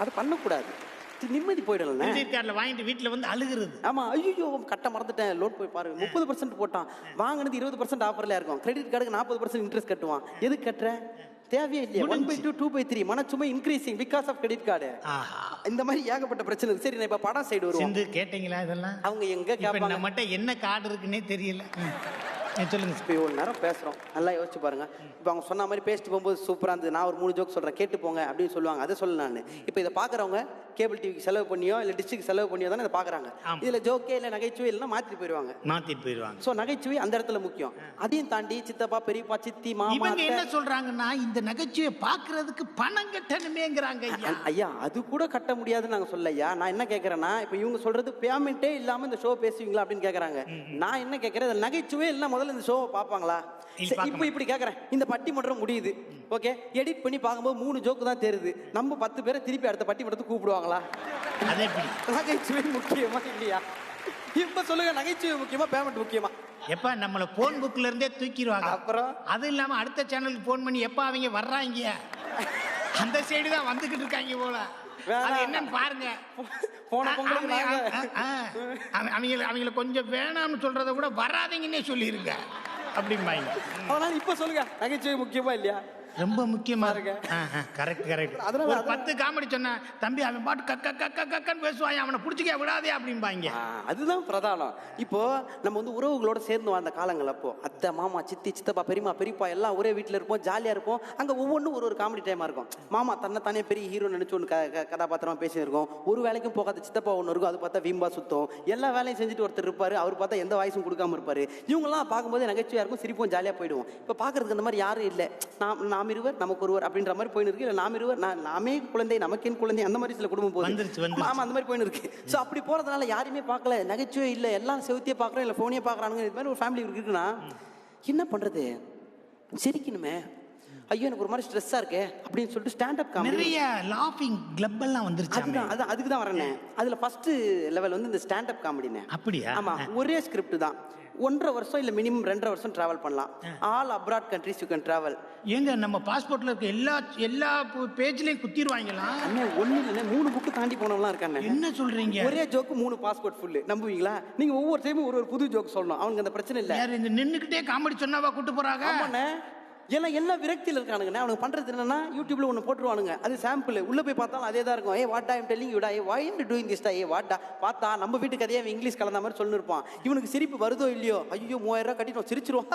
அது பண்ணக்கூடாது, நிம்மதி போயிடலாம். கிரெடிட் கார்டில் வாங்கிட்டு வீட்டில் வந்து அழுகிறது. ஆமா, ஐயோ கட்ட மறந்துட்டேன், லோட் போய் பாரு 30% போட்டான், வாங்கினது 20% ஆஃபர்ல இருக்கும். கிரெடிட் கார்டுக்கு 40% இன்ட்ரெஸ்ட் கட்டுவான். எது கட்டுற தேவையே இல்லையா? 1/2 2/3 மனச்சுமை increasing because of credit card. இந்த மாதிரி ஏகப்பட்ட பிரச்சனை. சரி, நான் இப்ப படம் சைடு வருவோம். கேட்டீங்களா இதெல்லாம்? அவங்க எங்க கேட்பாங்க, நம்மகிட்ட என்ன கார்டு இருக்குன்னே தெரியல. சொல்லுங்க. இப்போ இவ்வளோ நேரம் பேசுகிறோம், நல்லா யோசிச்சு பாருங்க. இப்போ அவங்க சொன்ன மாதிரி பேசிட்டு போகும்போது சூப்பராக இருந்தது, நான் ஒரு 3 ஜோக் சொல்கிறேன் கேட்டு போங்க அப்படின்னு சொல்லுவாங்க. அதை சொல்ல நான் இப்போ இதை பார்க்குறவங்க கேபிள் டிவிக்கு செலவு பண்ணியோ இல்லை டிஸ்ட்ரிக்ட் செலவு பண்ணியோ தானே இதை பார்க்குறாங்க. இதில் ஜோக்கே இல்லை நகைச்சுவை இல்லைன்னா மாற்றிட்டு போயிடுவாங்க. ஸோ நகைச்சுவை அந்த இடத்துல முக்கியம். அதையும் தாண்டி சித்தப்பா பெரியப்பா சித்தி மாமா என்ன சொல்றாங்கன்னா, இந்த நகைச்சுவை பார்க்கறதுக்கு பணம் கட்டணுமேங்கிறாங்க. ஐயா அது கூட கட்ட முடியாதுன்னு நாங்கள் சொல்ல. ஐயா நான் என்ன கேட்குறேன்னா, இப்போ இவங்க சொல்றது பேமெண்ட்டே இல்லாமல் இந்த ஷோ பேசுவீங்களா அப்படின்னு கேட்குறாங்க. நான் என்ன கேட்குறேன், நகைச்சுவை இல்லை முதல்ல இந்த ஷோவை பார்ப்பாங்களா? இப்போ இப்படி கேட்குறேன், இந்த பட்டிமன்றம் முடியுது, ஓகே, எடிட் பண்ணி பார்க்கும்போது 3 ஜோக்கு தான் தெரியுது, நம்ம 10 பேரை திருப்பி அடுத்த பட்டிமன்றத்துக்கு கூப்பிடுவாங்களா? நகைச்சுவை முக்கியமா இல்லையா? இப்ப சொல்லுங்க, நகைச்சுவை முக்கியமா பேமெண்ட் முக்கியமா? எப்ப நம்மள போன் புக்ல இருந்தே தூக்கிடுவாங்க. அப்புறம் அது இல்லாம அடுத்த சேனலுக்கு போன் பண்ணி எப்ப அவங்க வர்றாங்க அந்த சைடு தான் வந்துகிட்டு இருக்காங்க போல. அது என்னன்னு பாருங்க. போன பொங்கலுக்கு அவங்கள கொஞ்சம் வேணாம்னு சொல்றத கூட வராதீங்கன்னே சொல்லிருங்க அப்படிம்பாங்க. அதனால இப்ப சொல்லுங்க, நகைச்சுவை முக்கியமா இல்லையா? ரொம்ப முக்கியமா இருக்கு. Correct correct. ஒரு 10 காமெடி சொன்ன தம்பி அவன் பாட்டு கக்கன்னு பேசுவான், அவனை பிடிச்சிக்க விடாதே அப்படிம்பாங்க. அதுதான் பிரதானம். இப்போ நம்ம வந்து உறவுகளோட சேர்ந்து வாழ்ந்த காலங்கள், அப்போ அத்தை மாமா சித்தி சித்தப்பா பெரியமா பெரியப்பா எல்லாம் ஒரே வீட்டில் இருப்போம், ஜாலியாக இருப்போம். அங்கே ஒவ்வொன்றும் ஒரு காமெடி டைமாக இருக்கும். மாமா தன்னை பெரிய ஹீரோ நினச்சி ஒன்று கதாபாத்திரமா பேசியிருக்கோம். ஒரு வேலைக்கும் போகாத சித்தப்பா ஒன்று இருக்கும், அது பார்த்தா வீம்பா சுத்தம். எல்லா வேலையும் செஞ்சுட்டு ஒருத்தர் இருப்பார், அவர் பார்த்தா எந்த வாய்ஸும் கொடுக்காம இருப்பார். இவங்கெல்லாம் பார்க்கும்போது நகைச்சுவையாக இருக்கும், சிரிப்போம், ஜாலியாக போயிடுவோம். இப்போ பார்க்கறதுக்கு அந்த மாதிரி யாரும் இல்லை. நாம் இருவர் நமக்கு ஒருவர் அப்படின்ற மாதிரி போயின்னு இருக்கு. இல்லை நாம் இருவர் நாமே குழந்தை நமக்கேன் குழந்தை, அந்த மாதிரி சில குடும்பம் போகுது. ஆமா, அந்த மாதிரி போயின்னு இருக்கு. ஸோ அப்படி போறதுனால யாருமே பார்க்கல, நகைச்சுவை இல்லை, எல்லாம் செவுத்தியே பார்க்குறோம், இல்லை ஃபோனே பார்க்குறானுங்க. இது மாதிரி ஒரு ஃபேமிலி இருக்குன்னா என்ன பண்றது? சிரிக்கணுமே, ஐயோ எனக்கு ஒரு மாதிரி ஸ்ட்ரெஸ்ஸா இருக்கு அப்படின்னு சொல்லிட்டு ஸ்டாண்ட் அப் காமெடி, நிறைய லாஃபிங் கிளப் எல்லாம் வந்துருச்சு. அதுக்கு தான் வரேன். அதுல ஃபர்ஸ்ட் லெவல் வந்து இந்த ஸ்டாண்ட் அப் காமெடினே. அப்படியா? ஆமா, ஒரே ஸ்கிரிப்ட் தான். 1.5 வருஷம் இல்ல மினிமம் 2.5 வருஷம் டிராவல் பண்ணலாம். All abroad countries you can travel. ஏங்க நம்ம பாஸ்போர்ட்ல இருக்க எல்லா பேஜ்லயும் குத்திடுவாங்களா? அண்ணே ஒண்ணு இல்ல, 3 புக்கு தாண்டி போனவங்களாம் இருக்காங்க. என்ன சொல்றீங்க? ஒரே ஜோக்கு 3 பாஸ்போர்ட் ஃபுல். நம்புவீங்களா? நீங்க ஒவ்வொரு டைமும் ஒரு புது ஜோக் சொல்லணும். அவனுக்கு அந்த பிரச்சனை இல்ல. யார் இந்த நின்னுக்கிட்டே காமெடி சொன்னாவா கூட்டு போறாங்க? ஆமாண்ணே, ஏன்னா என்ன விரக்தியில் இருக்கானுங்க. அவனுக்கு பண்றது என்னன்னா, யூடியூப்ல ஒன்று போட்டுருவானுங்க, அது சாம்பிள். உள்ள போய் பார்த்தாலும் அதே தான் இருக்கும். ஏ வாட்டா ஐம் டெல்லிங் யூடா, ஏ வை ஆர் டூயிங் திஸ் டா, ஏ வாட்டா. பார்த்தா நம்ம வீட்டு கதையை அவன் இங்கிலீஷ் கலந்த மாதிரி சொல்லி இருப்பான். இவனுக்கு சிரிப்பு வருதோ இல்லையோ, ஐயோ 3000 ரூபாய் கட்டிட்டோம் சிரிச்சிருவான்.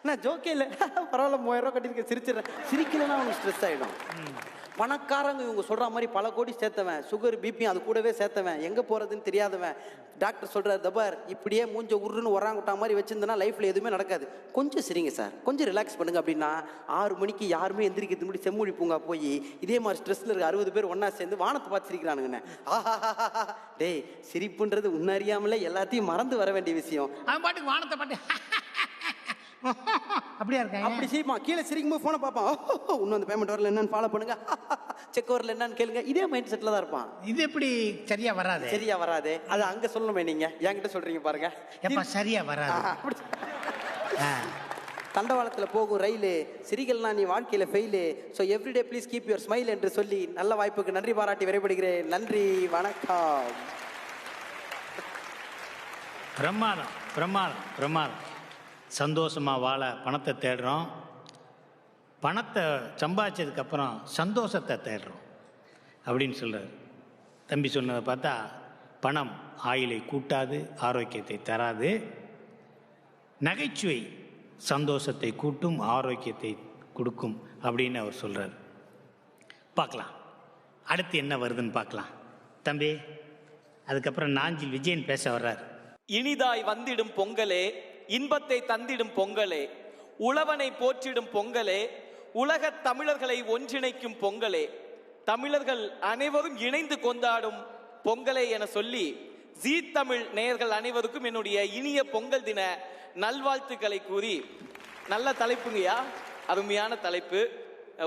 நான் ஜோக்கே இல்லை, பரவாயில்ல 3000 ரூபாய் கட்டிருக்கேன் சிரிச்சிடறேன். சிரிக்கலன்னா அவனுக்கு ஸ்ட்ரெஸ் ஆகிடும். பணக்காரங்க இவங்க சொல்ற மாதிரி பல கோடி சேர்த்தவன், சுகர் பிபி அது கூடவே சேர்த்தவன், எங்க போறதுன்னு தெரியாதவன், டாக்டர் சொல்றாரு தபார் இப்படியே மூஞ்ச உருன்னு வராங்கட்டா மாதிரி வச்சிருந்தனா லைஃப்ல எதுவுமே நடக்காது, கொஞ்சம் சரிங்க சார், கொஞ்சம் ரிலாக்ஸ் பண்ணுங்க அப்படின்னா 6 மணிக்கு யாருமே எந்திரிக்கிறது முடி செம்மொழி பூங்கா போய் இதே மாதிரி ஸ்ட்ரெஸ்ல இருக்க 60 பேர் ஒன்னா சேர்ந்து வானத்தை பார்த்து சிரிக்கிறானுங்கண்ணே. டேய், சிரிப்புன்றது உன்னறியாமலே எல்லாத்தையும் மறந்து வர வேண்டிய விஷயம். அவன் பாட்டுக்கு வானத்தை பாட்டு அப்படியா இருக்காங்க. அப்படி சிரிப்பான். கீழே சிரிக்கும் போது போனை பார்ப்பான். இன்னும் அந்த பேமெண்ட் வரல என்னன்னு ஃபாலோ பண்ணுங்க, செக் வரல என்னன்னு கேளுங்க. இதே மைண்ட் செட்ல தான் இருப்பான். இது எப்படி சரியா வராது? அது அங்க சொல்லணுமே, நீங்க என்கிட்ட சொல்றீங்க பாருங்க. எப்ப சரியா வராது? தண்டவாளத்தில் போகும் ரயிலு, சிரிகள்னா நீ வாழ்க்கையில fail, so everyday please keep your smile என்று சொல்லி நல்ல வாய்ப்புக்கு நன்றி பாராட்டி விரைபடுகிறேன். நன்றி, வணக்கம். பிரமாதம். சந்தோஷமாக வாழ பணத்தை தேடுறோம், பணத்தை சம்பாதிச்சதுக்கப்புறம் சந்தோஷத்தை தேடுறோம் அப்படின்னு சொல்கிறார். தம்பி சொன்னதை பார்த்தா பணம் ஆயுளை கூட்டாது, ஆரோக்கியத்தை தராது. நகைச்சுவை சந்தோஷத்தை கூட்டும், ஆரோக்கியத்தை கொடுக்கும் அப்படின்னு அவர் சொல்கிறார். பார்க்கலாம் அடுத்து என்ன வருதுன்னு பார்க்கலாம். தம்பி, அதுக்கப்புறம் நாஞ்சில் விஜயன் பேச வர்றார். இனிதாய் வந்திடும் பொங்கலே, இன்பத்தை தந்திடும் பொங்கலே, உழவனை போற்றிடும் பொங்கலே, உலகத் தமிழர்களை ஒன்றிணைக்கும் பொங்கலே, தமிழர்கள் அனைவரும் இணைந்து கொண்டாடும் பொங்கலே என சொல்லி ஜீ தமிழ் நேயர்கள் அனைவருக்கும் என்னுடைய இனிய பொங்கல் தின நல்வாழ்த்துக்களை கூறி, நல்ல தலைப்புங்கய்யா, அருமையான தலைப்பு.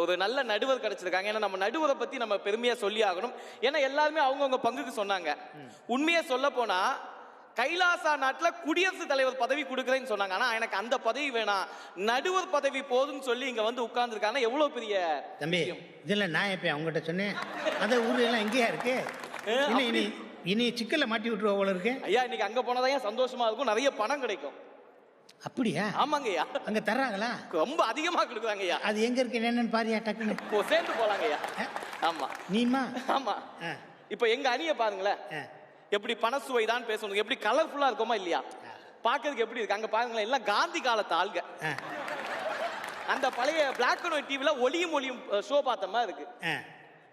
ஒரு நல்ல நடுவர் கிடைச்சிருக்காங்க. ஏன்னா நம்ம நடுவரை பத்தி நம்ம பெருமையா சொல்லி ஆகணும். ஏன்னா எல்லாருமே அவங்கவுங்க பங்குக்கு சொன்னாங்க. உண்மையா சொல்ல போனா கைலாசா நாட்டில் குடியரசுத் தலைவர் பதவி கொடுக்குறேன்னு சொன்னாங்க. ஆனா எனக்கு அந்த பதவி வேணாம், நடுவர் பதவி போதும்னு சொல்லி இங்க வந்து உட்கார்ந்துருக்காங்க. எவ்வளவு பெரிய தம்பி, இதெல்லாம் நான் எப்ப அவங்ககிட்ட சொன்னேன்? அந்த ஊர்ல எல்லாம் எங்கேயா இருக்கு? இனி சிக்கல்ல மாட்டி விட்டுருவா போல இருக்கு. ஐயா, இன்னைக்கு அங்க போனதான் சந்தோஷமா இருக்கும், நிறைய பணம் கிடைக்கும். அப்படியா? ஆமாங்கய்யா. அங்க தர்றாங்களா? ரொம்ப அதிகமா கொடுக்குறாங்க ஐயா. அது எங்க இருக்கு என்னன்னு பாரியா, டக்குன்னு சேர்ந்து போலாங்க ஐயா. ஆமா நீமா. ஆமா, இப்ப எங்க அணியை பாருங்களேன், எப்படி பணசுவை தான் பேசணும், எப்படி கலர்ஃபுல்லா இருக்கோமா இல்லையா, பாக்குறதுக்கு எப்படி இருக்கு. அங்க பாருங்களேன், எல்லாம் காந்தி காலத்து ஆள்க. அந்த பழைய பிளாக் அண்ட் ஒயிட் டிவில ஒளியும் ஒளியும் ஷோ பார்த்த மாதிரி இருக்கு.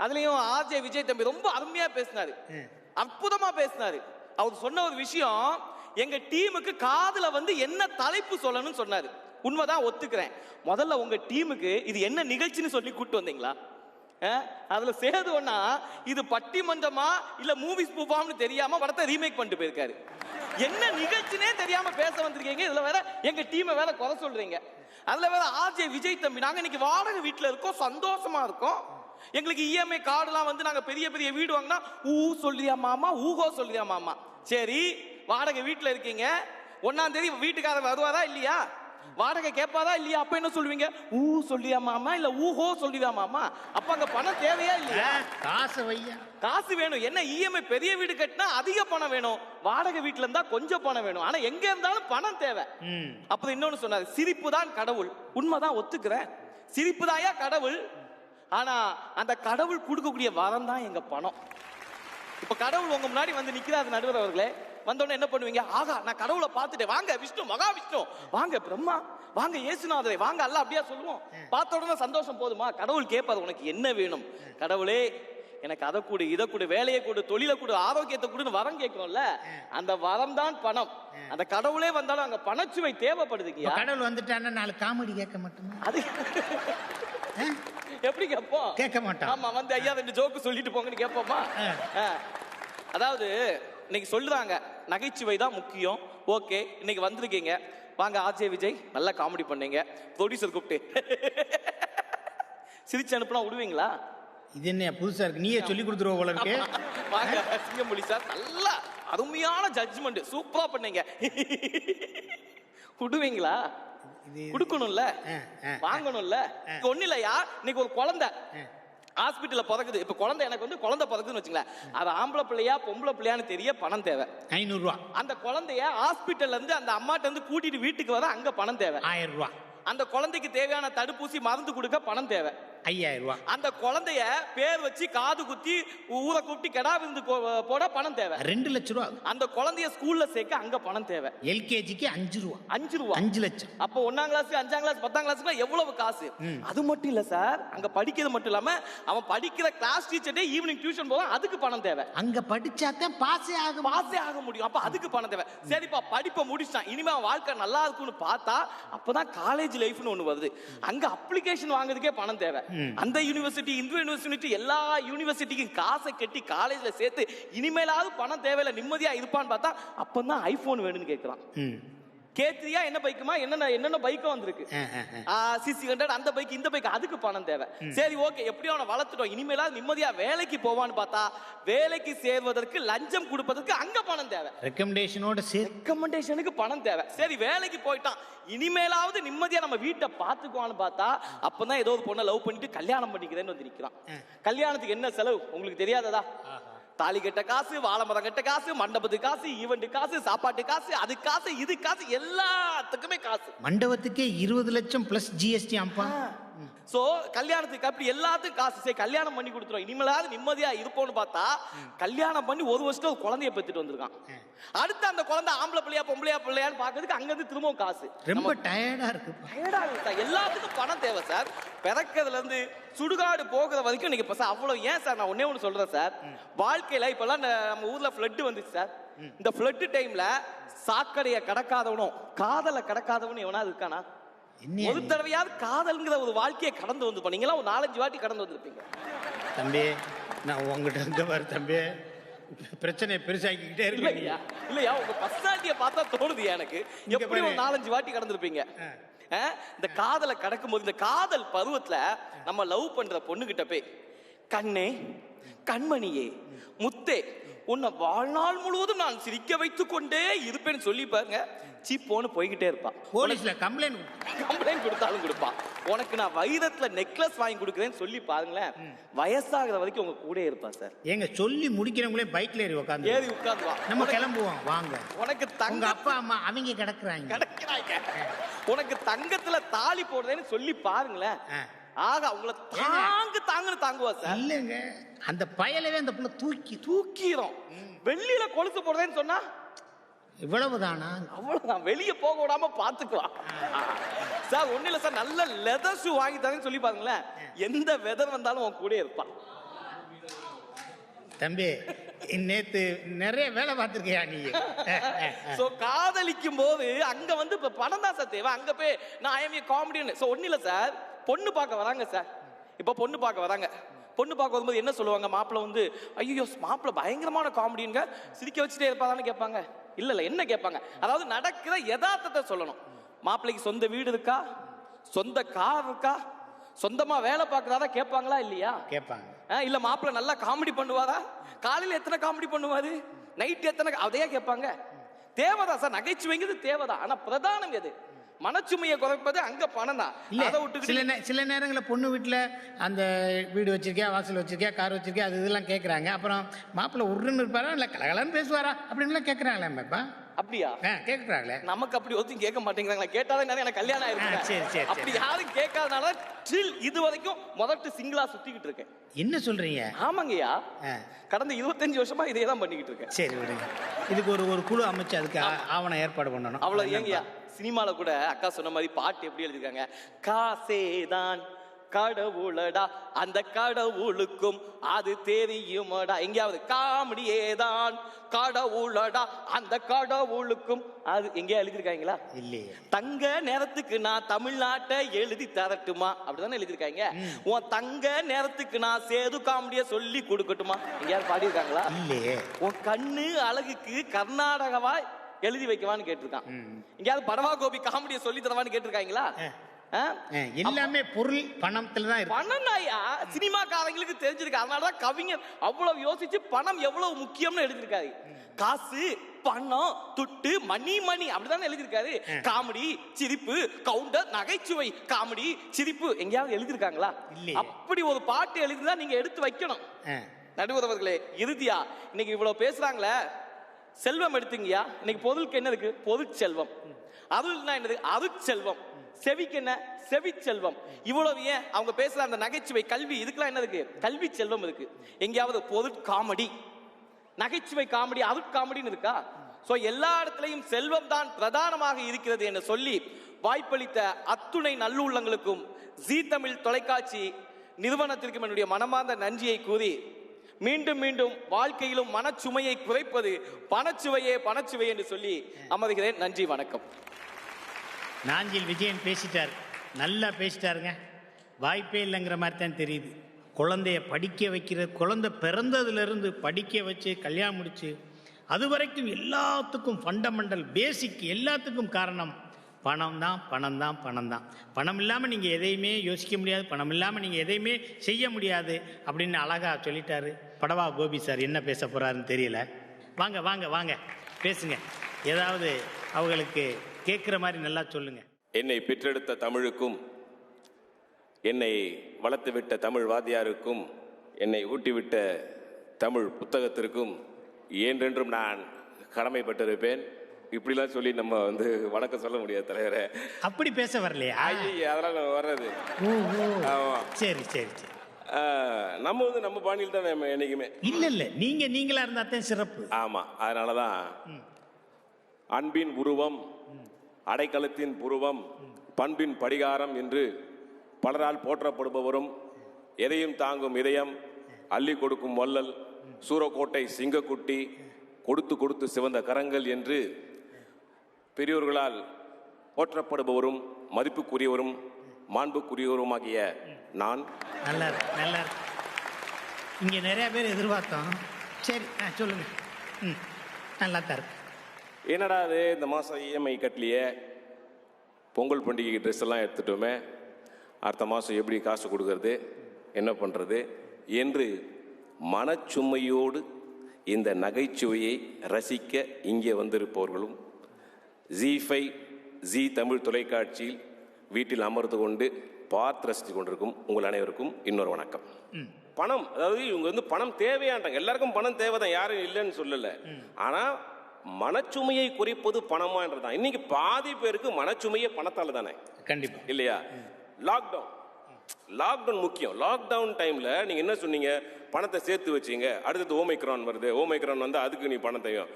அதுலயும் ஆர்ஜே விஜய் தம்பி ரொம்ப அருமையா பேசினாரு, அற்புதமா பேசினாரு. அவர் சொன்ன ஒரு விஷயம், எங்க டீமுக்கு காதுல வந்து என்ன தலைப்பு சொல்லணும்னு சொன்னாரு. உண்மைதான், ஒத்துக்கிறேன். முதல்ல உங்க டீமுக்கு இது என்ன நிகழ்ச்சின்னு சொல்லி கூட்டு வந்தீங்களா? அதுல சேதுவனா இது பட்டிமன்றமா இல்ல மூவிஸ் பூஃபாம்னு தெரியாம படத்தை ரீமேக் பண்ணிட்டு போயிருக்காரு. என்ன நிகழ்ச்சினே தெரியாம பேச வந்திருக்கீங்க. இதுல வேற எங்க டீமை வேற குறை சொல்றீங்க. அதுல வேற ஆர்ஜே விஜய் தம்பி, நாங்க இன்னைக்கு வாடகை வீட்டுல இருக்கோம், சந்தோஷமா இருக்கோம். எங்களுக்கு இஎம்ஐ கார்டுலாம் வந்து நாங்க பெரிய பெரிய வீடு வாங்கினா சொல்றியா மாமா, ஊகோ சொல்றியா மாமா. சரி, வாடகை வீட்டுல இருக்கீங்க, 1ஆம் தேதி வீட்டுக்காரர் வருவாரா இல்லையா? வாடகை கேட்பாதா இல்லையா? அப்ப என்ன சொல்லுவீங்க? ஊ சொல்லியா மாமா, இல்ல ஊஹோ சொல்லியா மாமா? அப்ப அங்க பணம் தேவையா இல்லையா? காசு வையா, காசு வேணும். என்ன இஎம்ஐ பெரிய வீடு கட்டினா அதிக பணம் வேணும், வாடகை வீட்டுல இருந்தா கொஞ்சம் பணம் வேணும். ஆனா எங்க இருந்தாலும் பணம் தேவை. அப்ப இன்னொன்னு சொன்னாரு, சிரிப்பு தான் கடவுள். உண்மைதான், ஒத்துக்கிறேன். சிரிப்பு தாயா கடவுள். ஆனா அந்த கடவுள் கொடுக்கக்கூடிய வரம் தான் எங்க பணம். இப்ப கடவுள் உங்க முன்னாடி வந்து நிக்கிறாரு நடுவர் அவர்களே, வந்தோடனே என்ன பண்ணுவீங்க? ஆகா, நான் கடவுளை பார்த்துட்டேன், வாங்க விஷ்ணு, மகா விஷ்ணு, வாங்க பிரம்மா, வாங்க இயேசுநாதரே, வாங்க அல்ல, அப்படியா சொல்லுவோம்? பார்த்த உடனே சந்தோஷம் போதுமா? கடவுள் கேட்பாரு, உனக்கு என்ன வேணும்? கடவுளே எனக்கு அதை கொடு, இதை கொடு, வேலையை கொடு, தொழிலை கொடு, ஆரோக்கியத்தை கொடுன்னு வரம் கேட்கிறோம்ல, அந்த வரம் தான் பணம். அந்த கடவுளே வந்தாலும் அங்க பணச்சுவை தேவைப்படுதுங்க. கடவுள் வந்துட்டான்னா நாலு காமெடி கேட்க மாட்டோமா? அது எப்படி கேட்போம்? கேட்க மாட்டோம். ஆமா, வந்து ஐயா 2 ஜோக்கு சொல்லிட்டு போங்கன்னு கேட்போமா? அதாவது இன்னைக்கு சொல்றாங்க நகைச்சுவை தான் முக்கியம். ஓகே, இன்னைக்கு வந்திருக்கீங்க, வாங்க ஆர்ஜே விஜய் நல்லா காமெடி பண்ணீங்க, ப்ரொடியூசர் கூப்பிட்டு சிரிச்சு அனுப்புனா விடுவீங்களா? இது என்ன புதுசா இருக்கு, நீயே சொல்லி கொடுத்துருவ போல இருக்கு. வாங்க சிங்கமொழி சார், நல்லா அருமையான ஜட்ஜ்மெண்ட், சூப்பரா பண்ணீங்க, விடுவீங்களா? கொடுக்கணும்ல, வாங்கணும்ல. ஒண்ணு இல்லையா, இன்னைக்கு ஒரு குழந்தை ஹாஸ்பிட்டல்ல பிறகுது. இப்ப குழந்தை எனக்கு வந்து குழந்தை பிறகுதுன்னு வச்சுங்களேன், அது ஆம்பளை பிள்ளையா பொம்பளை பிள்ளையான்னு தெரிய பணம் தேவை. 500 ரூபா. அந்த குழந்தைய ஹாஸ்பிட்டல்ல இருந்து அந்த அம்மாட்ட இருந்து கூட்டிட்டு வீட்டுக்கு வர அங்க பணம் தேவை. 1000 ரூபா. அந்த குழந்தைக்கு தேவையான தடுப்பூசி மருந்து கொடுக்க பணம் தேவை. 5000 ரூபா. அந்த குழந்தைய பேர் வச்சு காது குத்தி ஊரை கூப்பிட்டு கெடா விருந்து போட பணம் தேவை. 2 லட்சம் ரூபா. அந்த குழந்தைய ஸ்கூல்ல சேர்க்க அங்க பணம் தேவை. எல்கேஜிக்கு 5 ரூபா. 5 ரூபா. 5 லட்சம். அப்போ 1ஆம் கிளாஸ் 5ஆம் கிளாஸ் 10ஆம் கிளாஸ்க்கு எவ்வளவு காசு? அது மட்டும் இல்ல சார், அங்க படிக்கிறது மட்டும் இல்லாம அவன் படிக்கிற கிளாஸ் டீச்சர்டே ஈவினிங் டியூஷன் போவான், அதுக்கு பணம் தேவை. அங்க படிச்சாதான் பாஸே ஆக முடியும். அப்ப அதுக்கு பணம் தேவை. சரிப்பா, படிப்பை முடிச்சான், இனிமே அவன் வாழ்க்கை நல்லா இருக்கும்னு பார்த்தா அப்பதான் காலேஜ் லைஃப்னு ஒண்ணு வருது. அங்க அப்ளிகேஷன் வாங்குறதுக்கே பணம் தேவை. அந்த யூனிவர்சிட்டி, இந்த யூனிவர்சிட்டி, எல்லா யூனிவர்சிட்டிக்கும் காசை கட்டி காலேஜ்ல சேர்த்து இனிமேலாவது பணம் தேவையில்ல, நிம்மதியா இருப்பான்னு பார்த்தா அப்பதான் ஐபோன் வேணும்னு கேட்கிறான். K3 என்ன பைக்குமா, என்னென்ன பைக்கும் வந்திருக்கு, CC100, அந்த பைக் இந்த பைக், அதுக்கு பணம் தேவை. சரி ஓகே, எப்படியோ அவனை வளர்த்துட்டோம், இனிமேலாவது நிம்மதியா வேலைக்கு போவான்னு பார்த்தா வேலைக்கு சேர்வதற்கு லஞ்சம் கொடுப்பதற்கு அங்க பணம் தேவை. ரெக்கமெண்டேஷனுக்கு பணம் தேவை. சரி வேலைக்கு போயிட்டான், இனிமேலாவது நிம்மதியா நம்ம வீட்டை பாத்துக்குவான்னு பார்த்தா அப்பதான் ஏதோ ஒரு பொண்ணை லவ் பண்ணிட்டு கல்யாணம் பண்ணிக்கிறேன்னு வந்து நிக்கிறான். கல்யாணத்துக்கு என்ன செலவு உங்களுக்கு தெரியாததா? தாலி கட்ட காசு, வாழைமரம் கட்ட காசு, மண்டபத்துக்கு காசு, ஈவெண்ட் காசு, சாப்பாட்டு காசு, அது காசு, இது காசு, எல்லாத்துக்குமே காசு. மண்டபத்துக்கே 20 லட்சம் பிளஸ் ஜிஎஸ்டி. அம்பா. சோ கல்யாணத்துக்கு அப்படி எல்லாத்துக்கும் காசு. சரி கல்யாணம் பண்ணி கொடுத்துரும், இனிமேலாவது நிம்மதியா இருப்போம்னு பார்த்தா கல்யாணம் பண்ணி 1 வருஷத்துல ஒரு குழந்தைய பெற்றுட்டு வந்திருக்கான். அடுத்து அந்த குழந்தை ஆம்பளை பிள்ளையா பொம்பளையா பிள்ளையான்னு பாக்கிறதுக்கு அங்க இருந்து திரும்பவும் காசு. ரொம்ப டயர்டா இருக்கு. எல்லாத்துக்கும் பணம் தேவை சார். பிறக்கிறதுல இருந்து சுடுகாடு போகிற வரைக்கும் நீங்க இப்ப சார் அவ்வளவு. ஏன் சார் நான் ஒண்ணே ஒண்ணு சொல்றேன் சார், வாழ்க்கையில இப்பெல்லாம் நம்ம ஊர்ல ஃப்ளட் வந்துச்சு சார். இந்த ஃப்ளட் டைம்ல சாக்கடைய கடக்காதவனும் காதலை கடக்காதவனும் எவனாவது இருக்கானா? ஒரு தடவையாவது காதல்ங்கிற ஒரு வாழ்க்கையை கடந்து வந்து பண்ணீங்களா? ஒரு 4-5 வாட்டி கடந்து வந்திருப்பீங்க. தம்பி நான் உங்ககிட்ட இருந்த மாதிரி தம்பி பிரச்சனை பெருசாக்கிக்கிட்டே இருக்கு. இல்லையா உங்க பர்சனாலிட்டியை பார்த்தா தோணுது எனக்கு, எப்படி ஒரு 4-5 வாட்டி கடந்திருப்பீங்க. இந்த காதலை கடக்கும் போது, இந்த காதல் பருவத்துல நம்ம லவ் பண்ற பொண்ணு கிட்ட போய் கண்ணே, கண்மணியே, முத்தே, உன்னை வாழ்நாள் முழுவதும் நான் சிரிக்க வைத்துக் கொண்டே இருப்பேன்னு சொல்லி பாருங்க, சீப்போன்னு போய்கிட்டே இருப்பான். போலீஸ்ல கம்ப்ளைண்ட் கொடுத்தாலும் கொடுப்பான். உனக்கு நான் வைரத்துல நெக்லஸ் வாங்கி கொடுக்குறேன்னு சொல்லி பாருங்களேன், வயசாகிற வரைக்கும் உங்க கூட இருப்பா சார். ஏங்க சொல்லி முடிக்கிறவங்களே பைக்ல ஏறி உட்காந்துவா, நம்ம கிளம்புவோம் வாங்க. உனக்கு தங்க அப்பா அம்மா அவங்க கிடக்குறாங்க. உனக்கு தங்கத்துல தாலி போடுறேன்னு சொல்லி பாருங்களேன், ஆகா உங்களை தாங்குவா சார். இல்லங்க அந்த பயலவே அந்த புள்ள தூக்கிரும். வெள்ளியில கொலுசு போடுறேன்னு சொன்னா இவ்வளவுதானா? அவ்வளவுதான், வெளியே போக விடாம பாத்துக்குவா சார். ஒண்ணு இல்ல சார், நல்ல லெதர் ஷூ வாங்கி தரேன்னு சொல்லி பாருங்களேன், எந்த வெதர் வந்தாலும் உன் கூட இருப்பான். தம்பி நேத்து நிறைய வேலை பார்த்திருக்கியா நீ? சோ காதலிக்கும் போது அங்க வந்து இப்ப பணம் தான் சார் தேவை. அங்க போய் நான் ஐஎம் ஏ காமெடியன். சோ ஒண்ணு இல்ல சார், பொண்ணு பார்க்க வராங்க சார். இப்ப பொண்ணு பார்க்க வராங்க, பொண்ணு பார்க்க வரும்போது என்ன சொல்லுவாங்க? மாப்பிள்ள வந்து ஐயோ மாப்பிள்ள பயங்கரமான காமெடிங்க, சிரிக்க வச்சுட்டே இருப்பாதான்னு கேட்பாங்க. இல்ல என்ன கேட்பாங்க, அதாவது நடக்கிற யதார்த்தத்தை சொல்லணும். மாப்பிள்ளைக்கு சொந்த வீடு இருக்கா, சொந்த கார் இருக்கா, சொந்தமா வேலை பார்க்கறாரா கேட்பாங்களா இல்லையா? கேட்பாங்க. இல்ல மாப்பிள்ள நல்லா காமெடி பண்ணுவாரா, காலையில எத்தனை காமெடி பண்ணுவாரு, நைட் எத்தனை, அதையே கேட்பாங்க. தேவைதான் சார், நகைச்சுவைங்கிறது தேவைதான். ஆனா பிரதானம் எது? மனச்சுமையை குறைப்பது அங்க பணம் தான். இல்ல அதை விட்டுக்கிட்டு சில நேரங்களில் பொண்ணு வீட்டில் அந்த வீடு வச்சிருக்கியா, வாசல் வச்சிருக்கியா, கார் வச்சிருக்கியா, அது இதெல்லாம் கேட்குறாங்க. அப்புறம் மாப்பிள்ளை உருன்னு இருப்பாரா இல்லை கலகலன்னு பேசுவாரா அப்படின்லாம் கேட்குறாங்களேப்பா. அப்படியா? கேட்குறாங்களே. நமக்கு அப்படி ஒருத்தையும் கேட்க மாட்டேங்கிறாங்களா? கேட்டாதான் நிறைய எனக்கு கல்யாணம் ஆயிருக்கு. சரி சரி அப்படி யாரும் கேட்காதனால இது வரைக்கும் முதல்ல சிங்கிளா சுத்திக்கிட்டு இருக்கேன். என்ன சொல்றீங்க? ஆமாங்கய்யா, கடந்த 25 வருஷமா இதே தான் பண்ணிக்கிட்டு இருக்கேன். சரி விடுங்க, இதுக்கு ஒரு குழு அமைச்சு அதுக்கு ஆவணம் ஏற்பாடு பண்ணணும். அவ்வளவு. ஏங்கய்யா, சினிமால கூட அக்கா சொன்ன மாதிரி பாட்டு எப்படி எழுதிருக்காங்க, காசேதான் கடவுளடா அந்த கடவுளுக்கும் அது தெரியுமடா. எங்கேயாவது காமெடியேதான் கடவுளடா அந்த கடவுளுக்கும் அது எங்கேயா எழுதிருக்காங்களா? இல்லையே. தங்க நேரத்துக்கு நான் தமிழ்நாட்டை எழுதி தரட்டுமா அப்படிதானே எழுதிருக்காங்க. உன் தங்க நேரத்துக்கு நான் சேது காமெடிய சொல்லி கொடுக்கட்டுமா எங்கேயாவது பாடியிருக்காங்களா? இல்லையே. உன் கண்ணு அழகுக்கு கர்நாடகவா எழுதி வைக்கவான்னு கேட்டிருக்கான். எங்கேயாவது படவா கோபி காமெடியை சொல்லி தரவான்னு கேட்டிருக்காங்களா? எல்லாமே பொருள் பணத்துல தான் இருக்கு. பணம்னாயா சினிமாக்காரங்களுக்கு தெரிஞ்சிருக்கு. அதனாலதான் கவிஞர் அவ்வளவு யோசிச்சு பணம் எவ்வளவு முக்கியம்னு எழுதியிருக்காரு. காசு, பணம், துட்டு, மணி அப்படிதான் எழுதியிருக்காரு. காமெடி, சிரிப்பு, கவுண்டர், நகைச்சுவை, காமெடி, சிரிப்பு எங்கேயாவது எழுதியிருக்காங்களா? அப்படி ஒரு பாட்டு எழுதிதான் நீங்க எடுத்து வைக்கணும். நடுவர் அவர்களே, இறுதியா இன்னைக்கு இவ்வளவு பேசுறாங்களே, செல்வம் எடுத்துங்கயா. இன்னைக்கு பொருளுக்கு என்ன இருக்கு? பொருள் செல்வம். அருள்னா என்னது? அருட்செல்வம். செவிக்கு என்ன? செவி செல்வம். இவ்வளவு ஏன் அவங்க பேசுற அந்த நகைச்சுவை, கல்வி, இதுக்கெல்லாம் என்ன இருக்கு? கல்வி செல்வம் இருக்கு. எங்கேயாவது பொருள் காமெடி, நகைச்சுவை காமெடி, அருட்காமெடின்னு இருக்கா? சோ எல்லா இடத்துலையும் செல்வம் தான் பிரதானமாக இருக்கிறது என்று சொல்லி வாய்ப்பளித்த அத்துணை நல்லுள்ளங்களுக்கும் ஜீ தமிழ் தொலைக்காட்சி நிறுவனத்திற்கும் என்னுடைய மனமார்ந்த நன்றியை கூறி, மீண்டும் மீண்டும் வாழ்க்கையிலும் மனச்சுமையை குறைப்பது பணச்சுவையே என்று சொல்லி அமர்கிறேன். நன்றி, வணக்கம். நாஞ்சில் விஜயன் பேசிட்டார், நல்லா பேசிட்டாருங்க. வாய்ப்பே இல்லைங்கிற மாதிரி தான் தெரியுது. குழந்தைய படிக்க வைக்கிறது, குழந்தை பிறந்ததுலேருந்து படிக்க வச்சு கல்யாணம் முடிச்சு அது வரைக்கும் எல்லாத்துக்கும் ஃபண்டமெண்டல் பேசிக் எல்லாத்துக்கும் காரணம் பணம் தான். பணம் இல்லாமல் நீங்கள் எதையுமே யோசிக்க முடியாது, பணம் இல்லாமல் நீங்கள் எதையுமே செய்ய முடியாது அப்படின்னு அழகாக சொல்லிட்டாரு. படவா கோபி சார் என்ன பேச போகிறாருன்னு தெரியல. வாங்க வாங்க வாங்க பேசுங்க, ஏதாவது அவங்களுக்கு கேட்குற மாதிரி நல்லா சொல்லுங்க. என்னை பெற்றெடுத்த தமிழுக்கும், என்னை வளர்த்துவிட்ட தமிழ் வாத்தியாருக்கும், என்னை ஊட்டிவிட்ட தமிழ் புத்தகத்திற்கும் என்றென்றும் நான் கடமைப்பட்டிருப்பேன். இப்படிலாம் சொல்லி நம்ம வணக்கம் சொல்ல முடியாது தலைவரே. அப்படி பேச வரலையா? அதெல்லாம் நம்ம வர்றது. சரி சரி சரி. நம்ம நம்ம பாணியில் தான் நம்ம என்னைக்குமே. இல்ல நீங்களா இருந்தா தான் சிறப்பு. ஆமா, அதனாலதான் அன்பின் உருவம், அடைக்கலத்தின் புருவம், பண்பின் படிகாரம் என்று பலரால் போற்றப்படுபவரும், எதையும் தாங்கும் இதயம், அள்ளி கொடுக்கும் வள்ளல், சூரக்கோட்டை சிங்கக்குட்டி, கொடுத்து கொடுத்து சிவந்த கரங்கள் என்று பெரியோர்களால் போற்றப்படுபவரும், மதிப்புக்குரியவரும், மாண்புக்குரியவருமாகிய நான். நல்லா இங்க நிறைய பேர் எதிர்பார்த்தோம். சரி சொல்லுங்க. நல்லா தான் இருக்கு. என்னடா அது இந்த மாதம் இஎம்ஐ கட்டலையே, பொங்கல் பண்டிகை ட்ரெஸ் எல்லாம் எடுத்துட்டோமே, அடுத்த மாதம் எப்படி காசு கொடுக்கறது, என்ன பண்ணுறது என்று மனச்சுமையோடு இந்த நகைச்சுவையை ரசிக்க இங்கே வந்திருப்பவர்களும், ஜீ5 ஜீ தமிழ் தொலைக்காட்சியில் வீட்டில் அமர்ந்து கொண்டு பார்த்து ரசித்து கொண்டிருக்கும் உங்கள் அனைவருக்கும் இன்னொரு வணக்கம். பணம், அதாவது இவங்க பணம் தேவையான்றாங்க. எல்லாருக்கும் பணம் தேவைதான், யாரும் இல்லைன்னு சொல்லலை. ஆனால் மனச்சுமையை குறைப்பது பணமான்றதான். இன்னைக்கு பாதி பேருக்கு மனச்சுமையே பணத்தால தானே. கண்டிப்பா இல்லையா? லாக்டவுன் முக்கியம். லாக்டவுன் டைம்ல நீங்க என்ன சொன்னீங்க? பணத்தை சேர்த்து வச்சீங்க. அடுத்தது ஓமைக்ரான் வருது, ஓமைக்ரான் வந்து அதுக்கு நீ பணம் தேவையும்.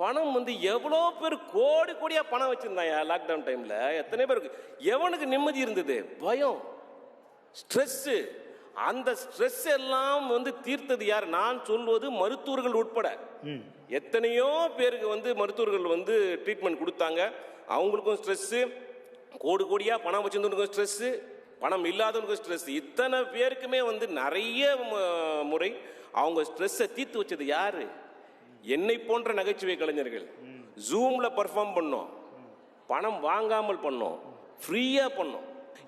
பணம் எவ்வளோ பேர் கோடி கோடியா பணம் வச்சிருந்தாயா லாக்டவுன் டைம்ல? எத்தனை பேருக்கு எவனுக்கு நிம்மதி இருந்தது? பயம், ஸ்ட்ரெஸ். அந்த ஸ்ட்ரெஸ் எல்லாம் தீர்த்தது யார்? நான் சொல்வது மருத்துவர்கள் உட்பட. எத்தனையோ பேருக்கு மருத்துவர்கள் ட்ரீட்மெண்ட் கொடுத்தாங்க. அவங்களுக்கும் ஸ்ட்ரெஸ், கோடி கோடியா பணம் வச்சிருந்தவங்களுக்கும் ஸ்ட்ரெஸ், பணம் இல்லாதவங்களுக்கும் ஸ்ட்ரெஸ். இத்தனை பேருக்குமே நிறைய முறை அவங்க ஸ்ட்ரெஸ்ஸை தீர்த்து வச்சது யாரு? என்னை போன்ற நகைச்சுவை கலைஞர்கள். ஜூம்ல பர்ஃபார்ம் பண்ணோம், பணம் வாங்காமல் பண்ணோம், ஃப்ரீயா பண்ணோம்.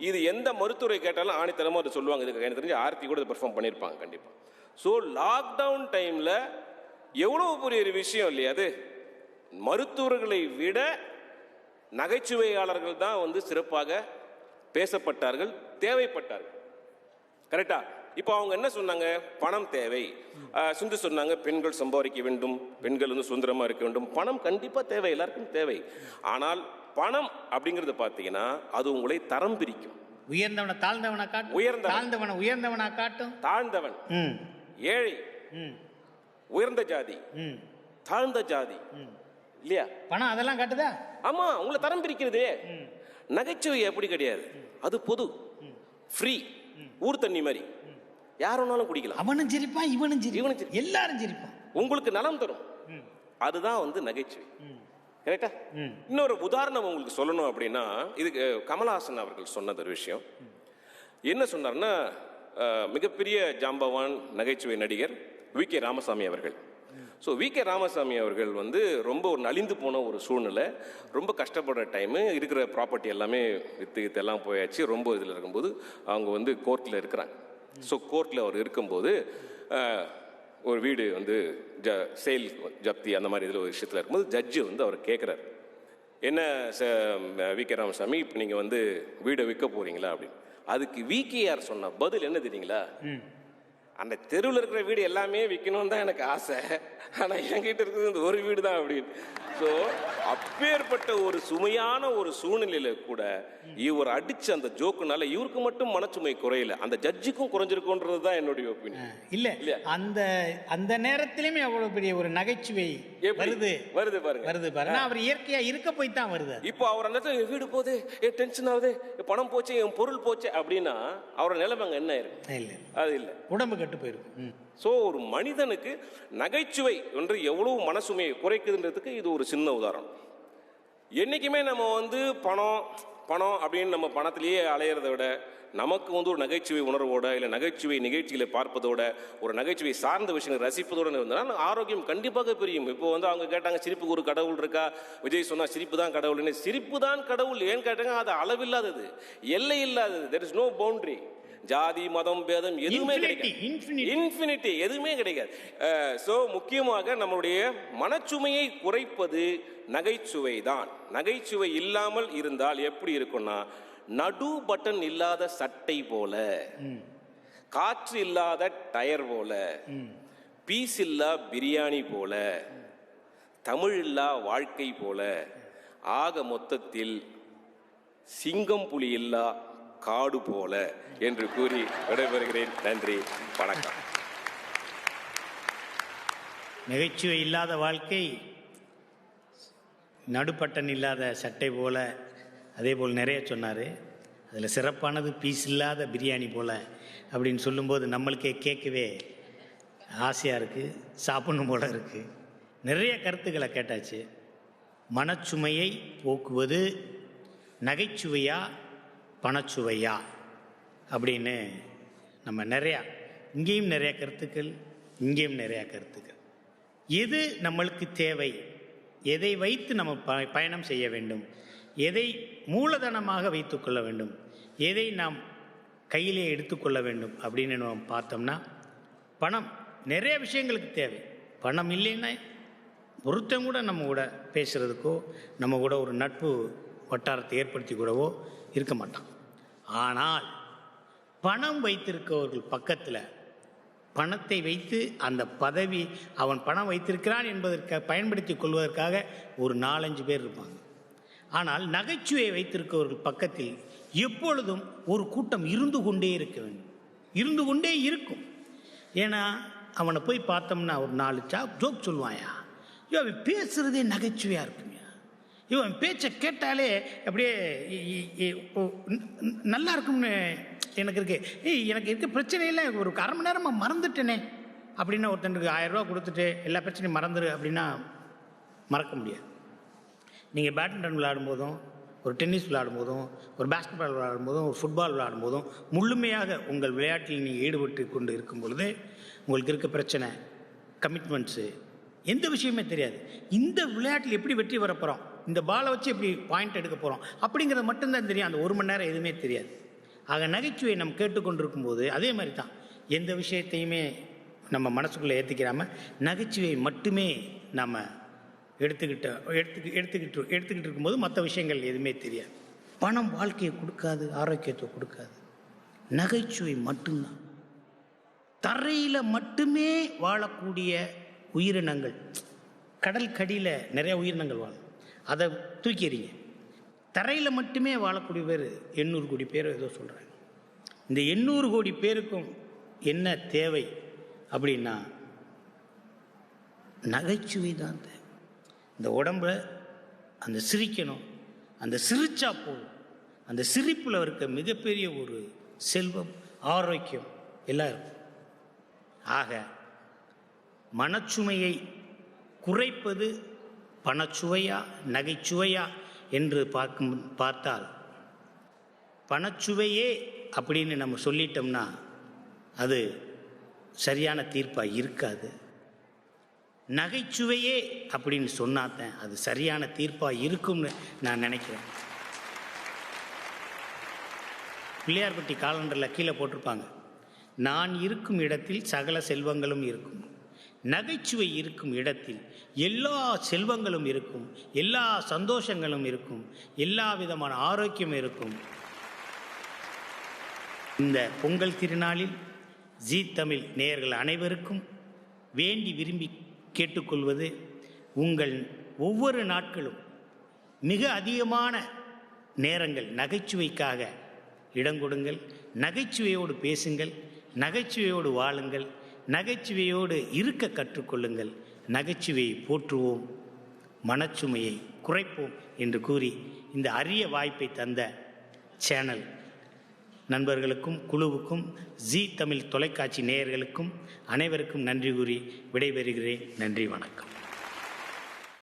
இது எந்த மருத்துவரை கேட்டாலும் ஆணித்தரமா அதை சொல்லுவாங்க. இதுக்கு எனக்கு தெரிஞ்சு ஆர்த்தி கூட பெர்ஃபார்ம் பண்ணியிருப்பாங்க கண்டிப்பா. ஸோ லாக்டவுன் டைம்ல எவ்வளவு பெரிய ஒரு விஷயம் இல்லையா அது? மருத்துவர்களை விட நகைச்சுவையாளர்கள் தான் வந்து சிறப்பாக பேசப்பட்டார்கள், தேவைப்பட்டார்கள். கரெக்டா? இப்போ அவங்க என்ன சொன்னாங்க? பணம் தேவை. சிந்து சொன்னாங்க பெண்கள் சம்பாதிக்க வேண்டும், பெண்கள் வந்து சுதந்திரமா இருக்க வேண்டும். பணம் கண்டிப்பா தேவை, எல்லாருக்கும் தேவை. ஆனால் பணம் அப்படிங்கிறது பார்த்தீங்கன்னா அது உங்களை தரம் பிரிக்கும். உயர்ந்தவனை தாழ்ந்தவனா காட்டும், தாழ்ந்தவனை உயர்ந்தவனா காட்டும். தாழ்ந்தவன் ஏழை, உயர்ந்த ஜாதி, தாழ்ந்த ஜாதி, இல்லையா? பணம் அதெல்லாம் காட்டுதா? ஆமா, உங்களை தரம் பிரிக்கிறது. நகைச்சுவை அப்படி கிடையாது, அது பொது, ஃப்ரீ, ஊர் தண்ணி மாதிரி யார் வேணாலும் குடிக்கலாம். அவனும் சிரிப்பான், இவனும் சிரிப்பான், எல்லாரும் சிரிப்பான், உங்களுக்கு நலம் தரும். அதுதான் வந்து நகைச்சுவை. கரெக்டா? இன்னொரு உதாரணம் உங்களுக்கு சொல்லணும் அப்படின்னா, இதுக்கு கமலஹாசன் அவர்கள் சொன்னது ஒரு விஷயம். என்ன சொன்னார்னா, மிகப்பெரிய ஜாம்பவான் நகைச்சுவை நடிகர் வி.கே. ராமசாமி அவர்கள். So VK. ராமசாமி அவர்கள் வந்து ரொம்ப ஒரு நலிந்து போன ஒரு சூழ்நிலை, ரொம்ப கஷ்டப்படுற டைமு, இருக்கிற ப்ராப்பர்ட்டி எல்லாமே விற்று எல்லாம் போயாச்சு, ரொம்ப இதில் இருக்கும்போது அவங்க வந்து கோர்ட்டில் இருக்கிறாங்க. ஸோ கோர்ட்டில் அவர் இருக்கும்போது ஒரு வீடு வந்து சேல் ஜப்தி அந்த மாதிரி இதில் ஒரு விஷயத்தில் இருக்கும்போது ஜட்ஜு வந்து அவர் கேட்குறாரு, என்ன வி.கே. ராமசாமி, இப்போ நீங்கள் வந்து வீடை விற்க போகிறீங்களா அப்படின்னு. அதுக்கு வி.கே.ஆர் சொன்ன பதில் என்ன தெரியுங்களா? அந்த தெருவில் இருக்கிற வீடு எல்லாமே விற்கணும்னு தான் எனக்கு ஆசை, ஆனால் என்கிட்ட இருக்கிறது இந்த ஒரு வீடு தான் அப்படின்னு. ஸோ அப்பேற்பட்ட ஒரு சுமையான ஒரு சூழ்நிலையில கூட இவர் அடிச்ச அந்த ஜோக்குனால இவருக்கு மட்டும் மனச்சுமை குறையல, அந்த ஜட்ஜுக்கும் குறைஞ்சிருக்கும்ன்றது தான் என்னுடைய ஒப்பீனியன். இல்ல அந்த அந்த நேரத்திலுமே அவ்வளவு பெரிய ஒரு நகைச்சுவை வருது பாருங்க. அவர் இயற்கையா இருக்க போய் தான் வருது. இப்போ அவர் அந்த என் வீடு போகுது, என் டென்ஷன் ஆகுது, பணம் போச்சு, என் பொருள் போச்சு அப்படின்னா அவரோட நிலைமை அங்க என்ன இருக்கு? அது இல்ல, உடம்பு கெட்டு போயிருக்கும். ஸோ ஒரு மனிதனுக்கு நகைச்சுவை ஒன்று எவ்வளவு மனசுமையை குறைக்குதுன்றதுக்கு இது ஒரு சின்ன உதாரணம். என்னைக்குமே நம்ம வந்து பணம் பணம் அப்படின்னு நம்ம பணத்திலேயே அலையிறத விட நமக்கு வந்து ஒரு நகைச்சுவை உணர்வோட இல்லை நகைச்சுவை நிகழ்ச்சிகளை பார்ப்பதோட ஒரு நகைச்சுவை சார்ந்த விஷயங்களை ரசிப்பதோடு இருந்தால் ஆரோக்கியம் கண்டிப்பாக பெரியும். இப்போ வந்து அவங்க கேட்டாங்க சிரிப்புக்கு ஒரு கடவுள் இருக்கா? விஜய் சொன்னா சிரிப்பு தான் கடவுள்னு. சிரிப்பு தான் கடவுள் ஏன்னு கேட்டாங்க, அது அளவில்லாதது, எல்லை இல்லாதது. there is no boundary. ஜாதி மதம் பேதம் எதுவுமே கிடைக்காது, இன்ஃபினிட்டி எதுவுமே கிடைக்காது. ஸோ முக்கியமாக நம்மளுடைய மனச்சுமையை குறைப்பது நகைச்சுவை தான். நகைச்சுவை இல்லாமல் இருந்தால் எப்படி இருக்கும்னா, நடு பட்டன் இல்லாத சட்டை போல, காற்று இல்லாத டயர் போல, பீஸ் இல்லா பிரியாணி போல, தமிழ் இல்லா வாழ்க்கை போல, ஆக மொத்தத்தில் சிங்கம் புலி இல்லா காடு போல என்று கூறி விடைபெறுகிறேன். நன்றி, வணக்கம். நகைச்சுவை இல்லாத வாழ்க்கை நடுப்பட்டன் இல்லாத சட்டை போல, அதே போல் நிறைய சொன்னார். அதில் சிறப்பானது பீஸ் இல்லாத பிரியாணி போல் அப்படின்னு சொல்லும்போது நம்மளுக்கே கேட்கவே ஆசையாக இருக்குது, சாப்பிடணும் போல இருக்குது. நிறைய கருத்துக்களை கேட்டாச்சு. மனச்சுமையை போக்குவது நகைச்சுவையா பணச்சுவையா அப்படின்னு நம்ம நிறையா, இங்கேயும் நிறைய கருத்துக்கள், இங்கேயும் நிறையா கருத்துக்கள். எது நம்மளுக்கு தேவை, எதை வைத்து நம்ம பயணம் செய்ய வேண்டும், எதை மூலதனமாக வைத்துக்கொள்ள வேண்டும், எதை நாம் கையிலே எடுத்துக்கொள்ள வேண்டும் அப்படின்னு நம்ம பார்த்தோம்னா, பணம் நிறைய விஷயங்களுக்கு தேவை. பணம் இல்லைன்னா ஒருத்தன் கூட நம்ம கூட பேசுகிறதுக்கோ நம்ம கூட ஒரு நட்பு வட்டாரத்தை ஏற்படுத்தி கூடவோ இருக்க மாட்டான். ஆனால் பணம் வைத்திருக்கவர்கள் பக்கத்தில் பணத்தை வைத்து அந்த பதவி, அவன் பணம் வைத்திருக்கிறான் என்பதற்காக பயன்படுத்தி கொள்வதற்காக ஒரு 4-5 பேர் இருப்பாங்க. ஆனால் நகைச்சுவையை வைத்திருக்கவர்கள் பக்கத்தில் எப்பொழுதும் ஒரு கூட்டம் இருந்து கொண்டே இருக்க வேண்டும், இருந்து கொண்டே இருக்கும். ஏன்னா அவனை போய் பார்த்தோம்னா ஒரு 4 ஜோக் சொல்லுவாயா, ஐயோ அவன் பேசுகிறதே நகைச்சுவையாக இருக்குமையா, இவன் பேச்சை கேட்டாலே அப்படியே நல்லா இருக்கும்னு எனக்கு இருக்கு. எனக்கு இருக்க பிரச்சனையில் ஒரு 1/2 மணி நேரமாக மறந்துட்டேனே அப்படின்னா, ஒருத்தனுக்கு 1000 ரூபா கொடுத்துட்டு எல்லா பிரச்சனையும் மறந்துடு அப்படின்னா மறக்க முடியாது. நீங்கள் பேட்மிண்டன் விளையாடும் ஒரு டென்னிஸ் விளையாடும் போதும், ஒரு பாஸ்கெட்பால் விளையாடும் போதும், ஒரு ஃபுட்பால் விளையாடும் போதும், முழுமையாக உங்கள் விளையாட்டில் நீங்கள் ஈடுபட்டு கொண்டு இருக்கும் பொழுது உங்களுக்கு இருக்க பிரச்சனை, கமிட்மெண்ட்ஸு, எந்த விஷயமே தெரியாது. இந்த விளையாட்டில் எப்படி வெற்றி வர போகிறோம், இந்த பாலை வச்சு எப்படி பாயிண்ட் எடுக்க போகிறோம் அப்படிங்கிறது மட்டும்தான் தெரியும். அந்த 1 மணி நேரம் எதுவுமே தெரியாது. ஆக நகைச்சுவை நம்ம கேட்டுக்கொண்டிருக்கும் போது அதே மாதிரி தான், எந்த விஷயத்தையுமே நம்ம மனசுக்குள்ளே ஏற்றிக்கிறாமல் நகைச்சுவை மட்டுமே நம்ம எடுத்துக்கிட்டு இருக்கும்போது மற்ற விஷயங்கள் எதுவுமே தெரியாது. பணம் வாழ்க்கையை கொடுக்காது, ஆரோக்கியத்தை கொடுக்காது. நகைச்சுவை மட்டும்தான். தரையில் மட்டுமே வாழக்கூடிய உயிரினங்கள், கடல் கடியில் நிறைய உயிரினங்கள் வாழும், அதை தூக்கிறீங்க. தரையில் மட்டுமே வாழக்கூடிய பேர் 800 கோடி பேர் ஏதோ சொல்கிறாங்க. இந்த 800 கோடி பேருக்கும் என்ன தேவை அப்படின்னா நகைச்சுவை தான் தேவை. இந்த உடம்புல அந்த சிரிக்கணும், அந்த சிரிச்சா போதும். அந்த சிரிப்பில் இருக்க மிகப்பெரிய ஒரு செல்வம், ஆரோக்கியம் எல்லாம் இருக்கும். ஆக மனச்சுமையை குறைப்பது பணச்சுவையா நகைச்சுவையா என்று பார்த்தால் பணச்சுவையே அப்படின்னு நம்ம சொல்லிட்டோம்னா அது சரியான தீர்ப்பாக இருக்காது. நகைச்சுவையே அப்படின்னு சொன்னாதான் அது சரியான தீர்ப்பாக இருக்கும்னு நான் நினைக்கிறேன். பிள்ளையார்பட்டி காலண்டரில் கீழே போட்டிருப்பாங்க, நான் இருக்கும் இடத்தில் சகல செல்வங்களும் இருக்கும், நகைச்சுவை இருக்கும் இடத்தில் எல்லா செல்வங்களும் இருக்கும், எல்லா சந்தோஷங்களும் இருக்கும், எல்லா விதமான ஆரோக்கியம் இருக்கும். இந்த பொங்கல் திருநாளில் ஜீ தமிழ் நேயர்கள் அனைவருக்கும் வேண்டி விரும்பி கேட்டுக்கொள்வது, உங்கள் ஒவ்வொரு நாட்களும் மிக அதிகமான நேரங்கள் நகைச்சுவைக்காக இடங்கொடுங்கள். நகைச்சுவையோடு பேசுங்கள், நகைச்சுவையோடு வாழுங்கள், நகைச்சுவையோடு இருக்க கற்றுக்கொள்ளுங்கள். நகைச்சுவையை போற்றுவோம், மனச்சுமையை குறைப்போம் என்று கூறி இந்த அரிய வாய்ப்பை தந்த சேனல் நண்பர்களுக்கும் குழுவுக்கும் ஜீ தமிழ் தொலைக்காட்சி நேயர்களுக்கும் அனைவருக்கும் நன்றி கூறி விடைபெறுகிறேன். நன்றி, வணக்கம்.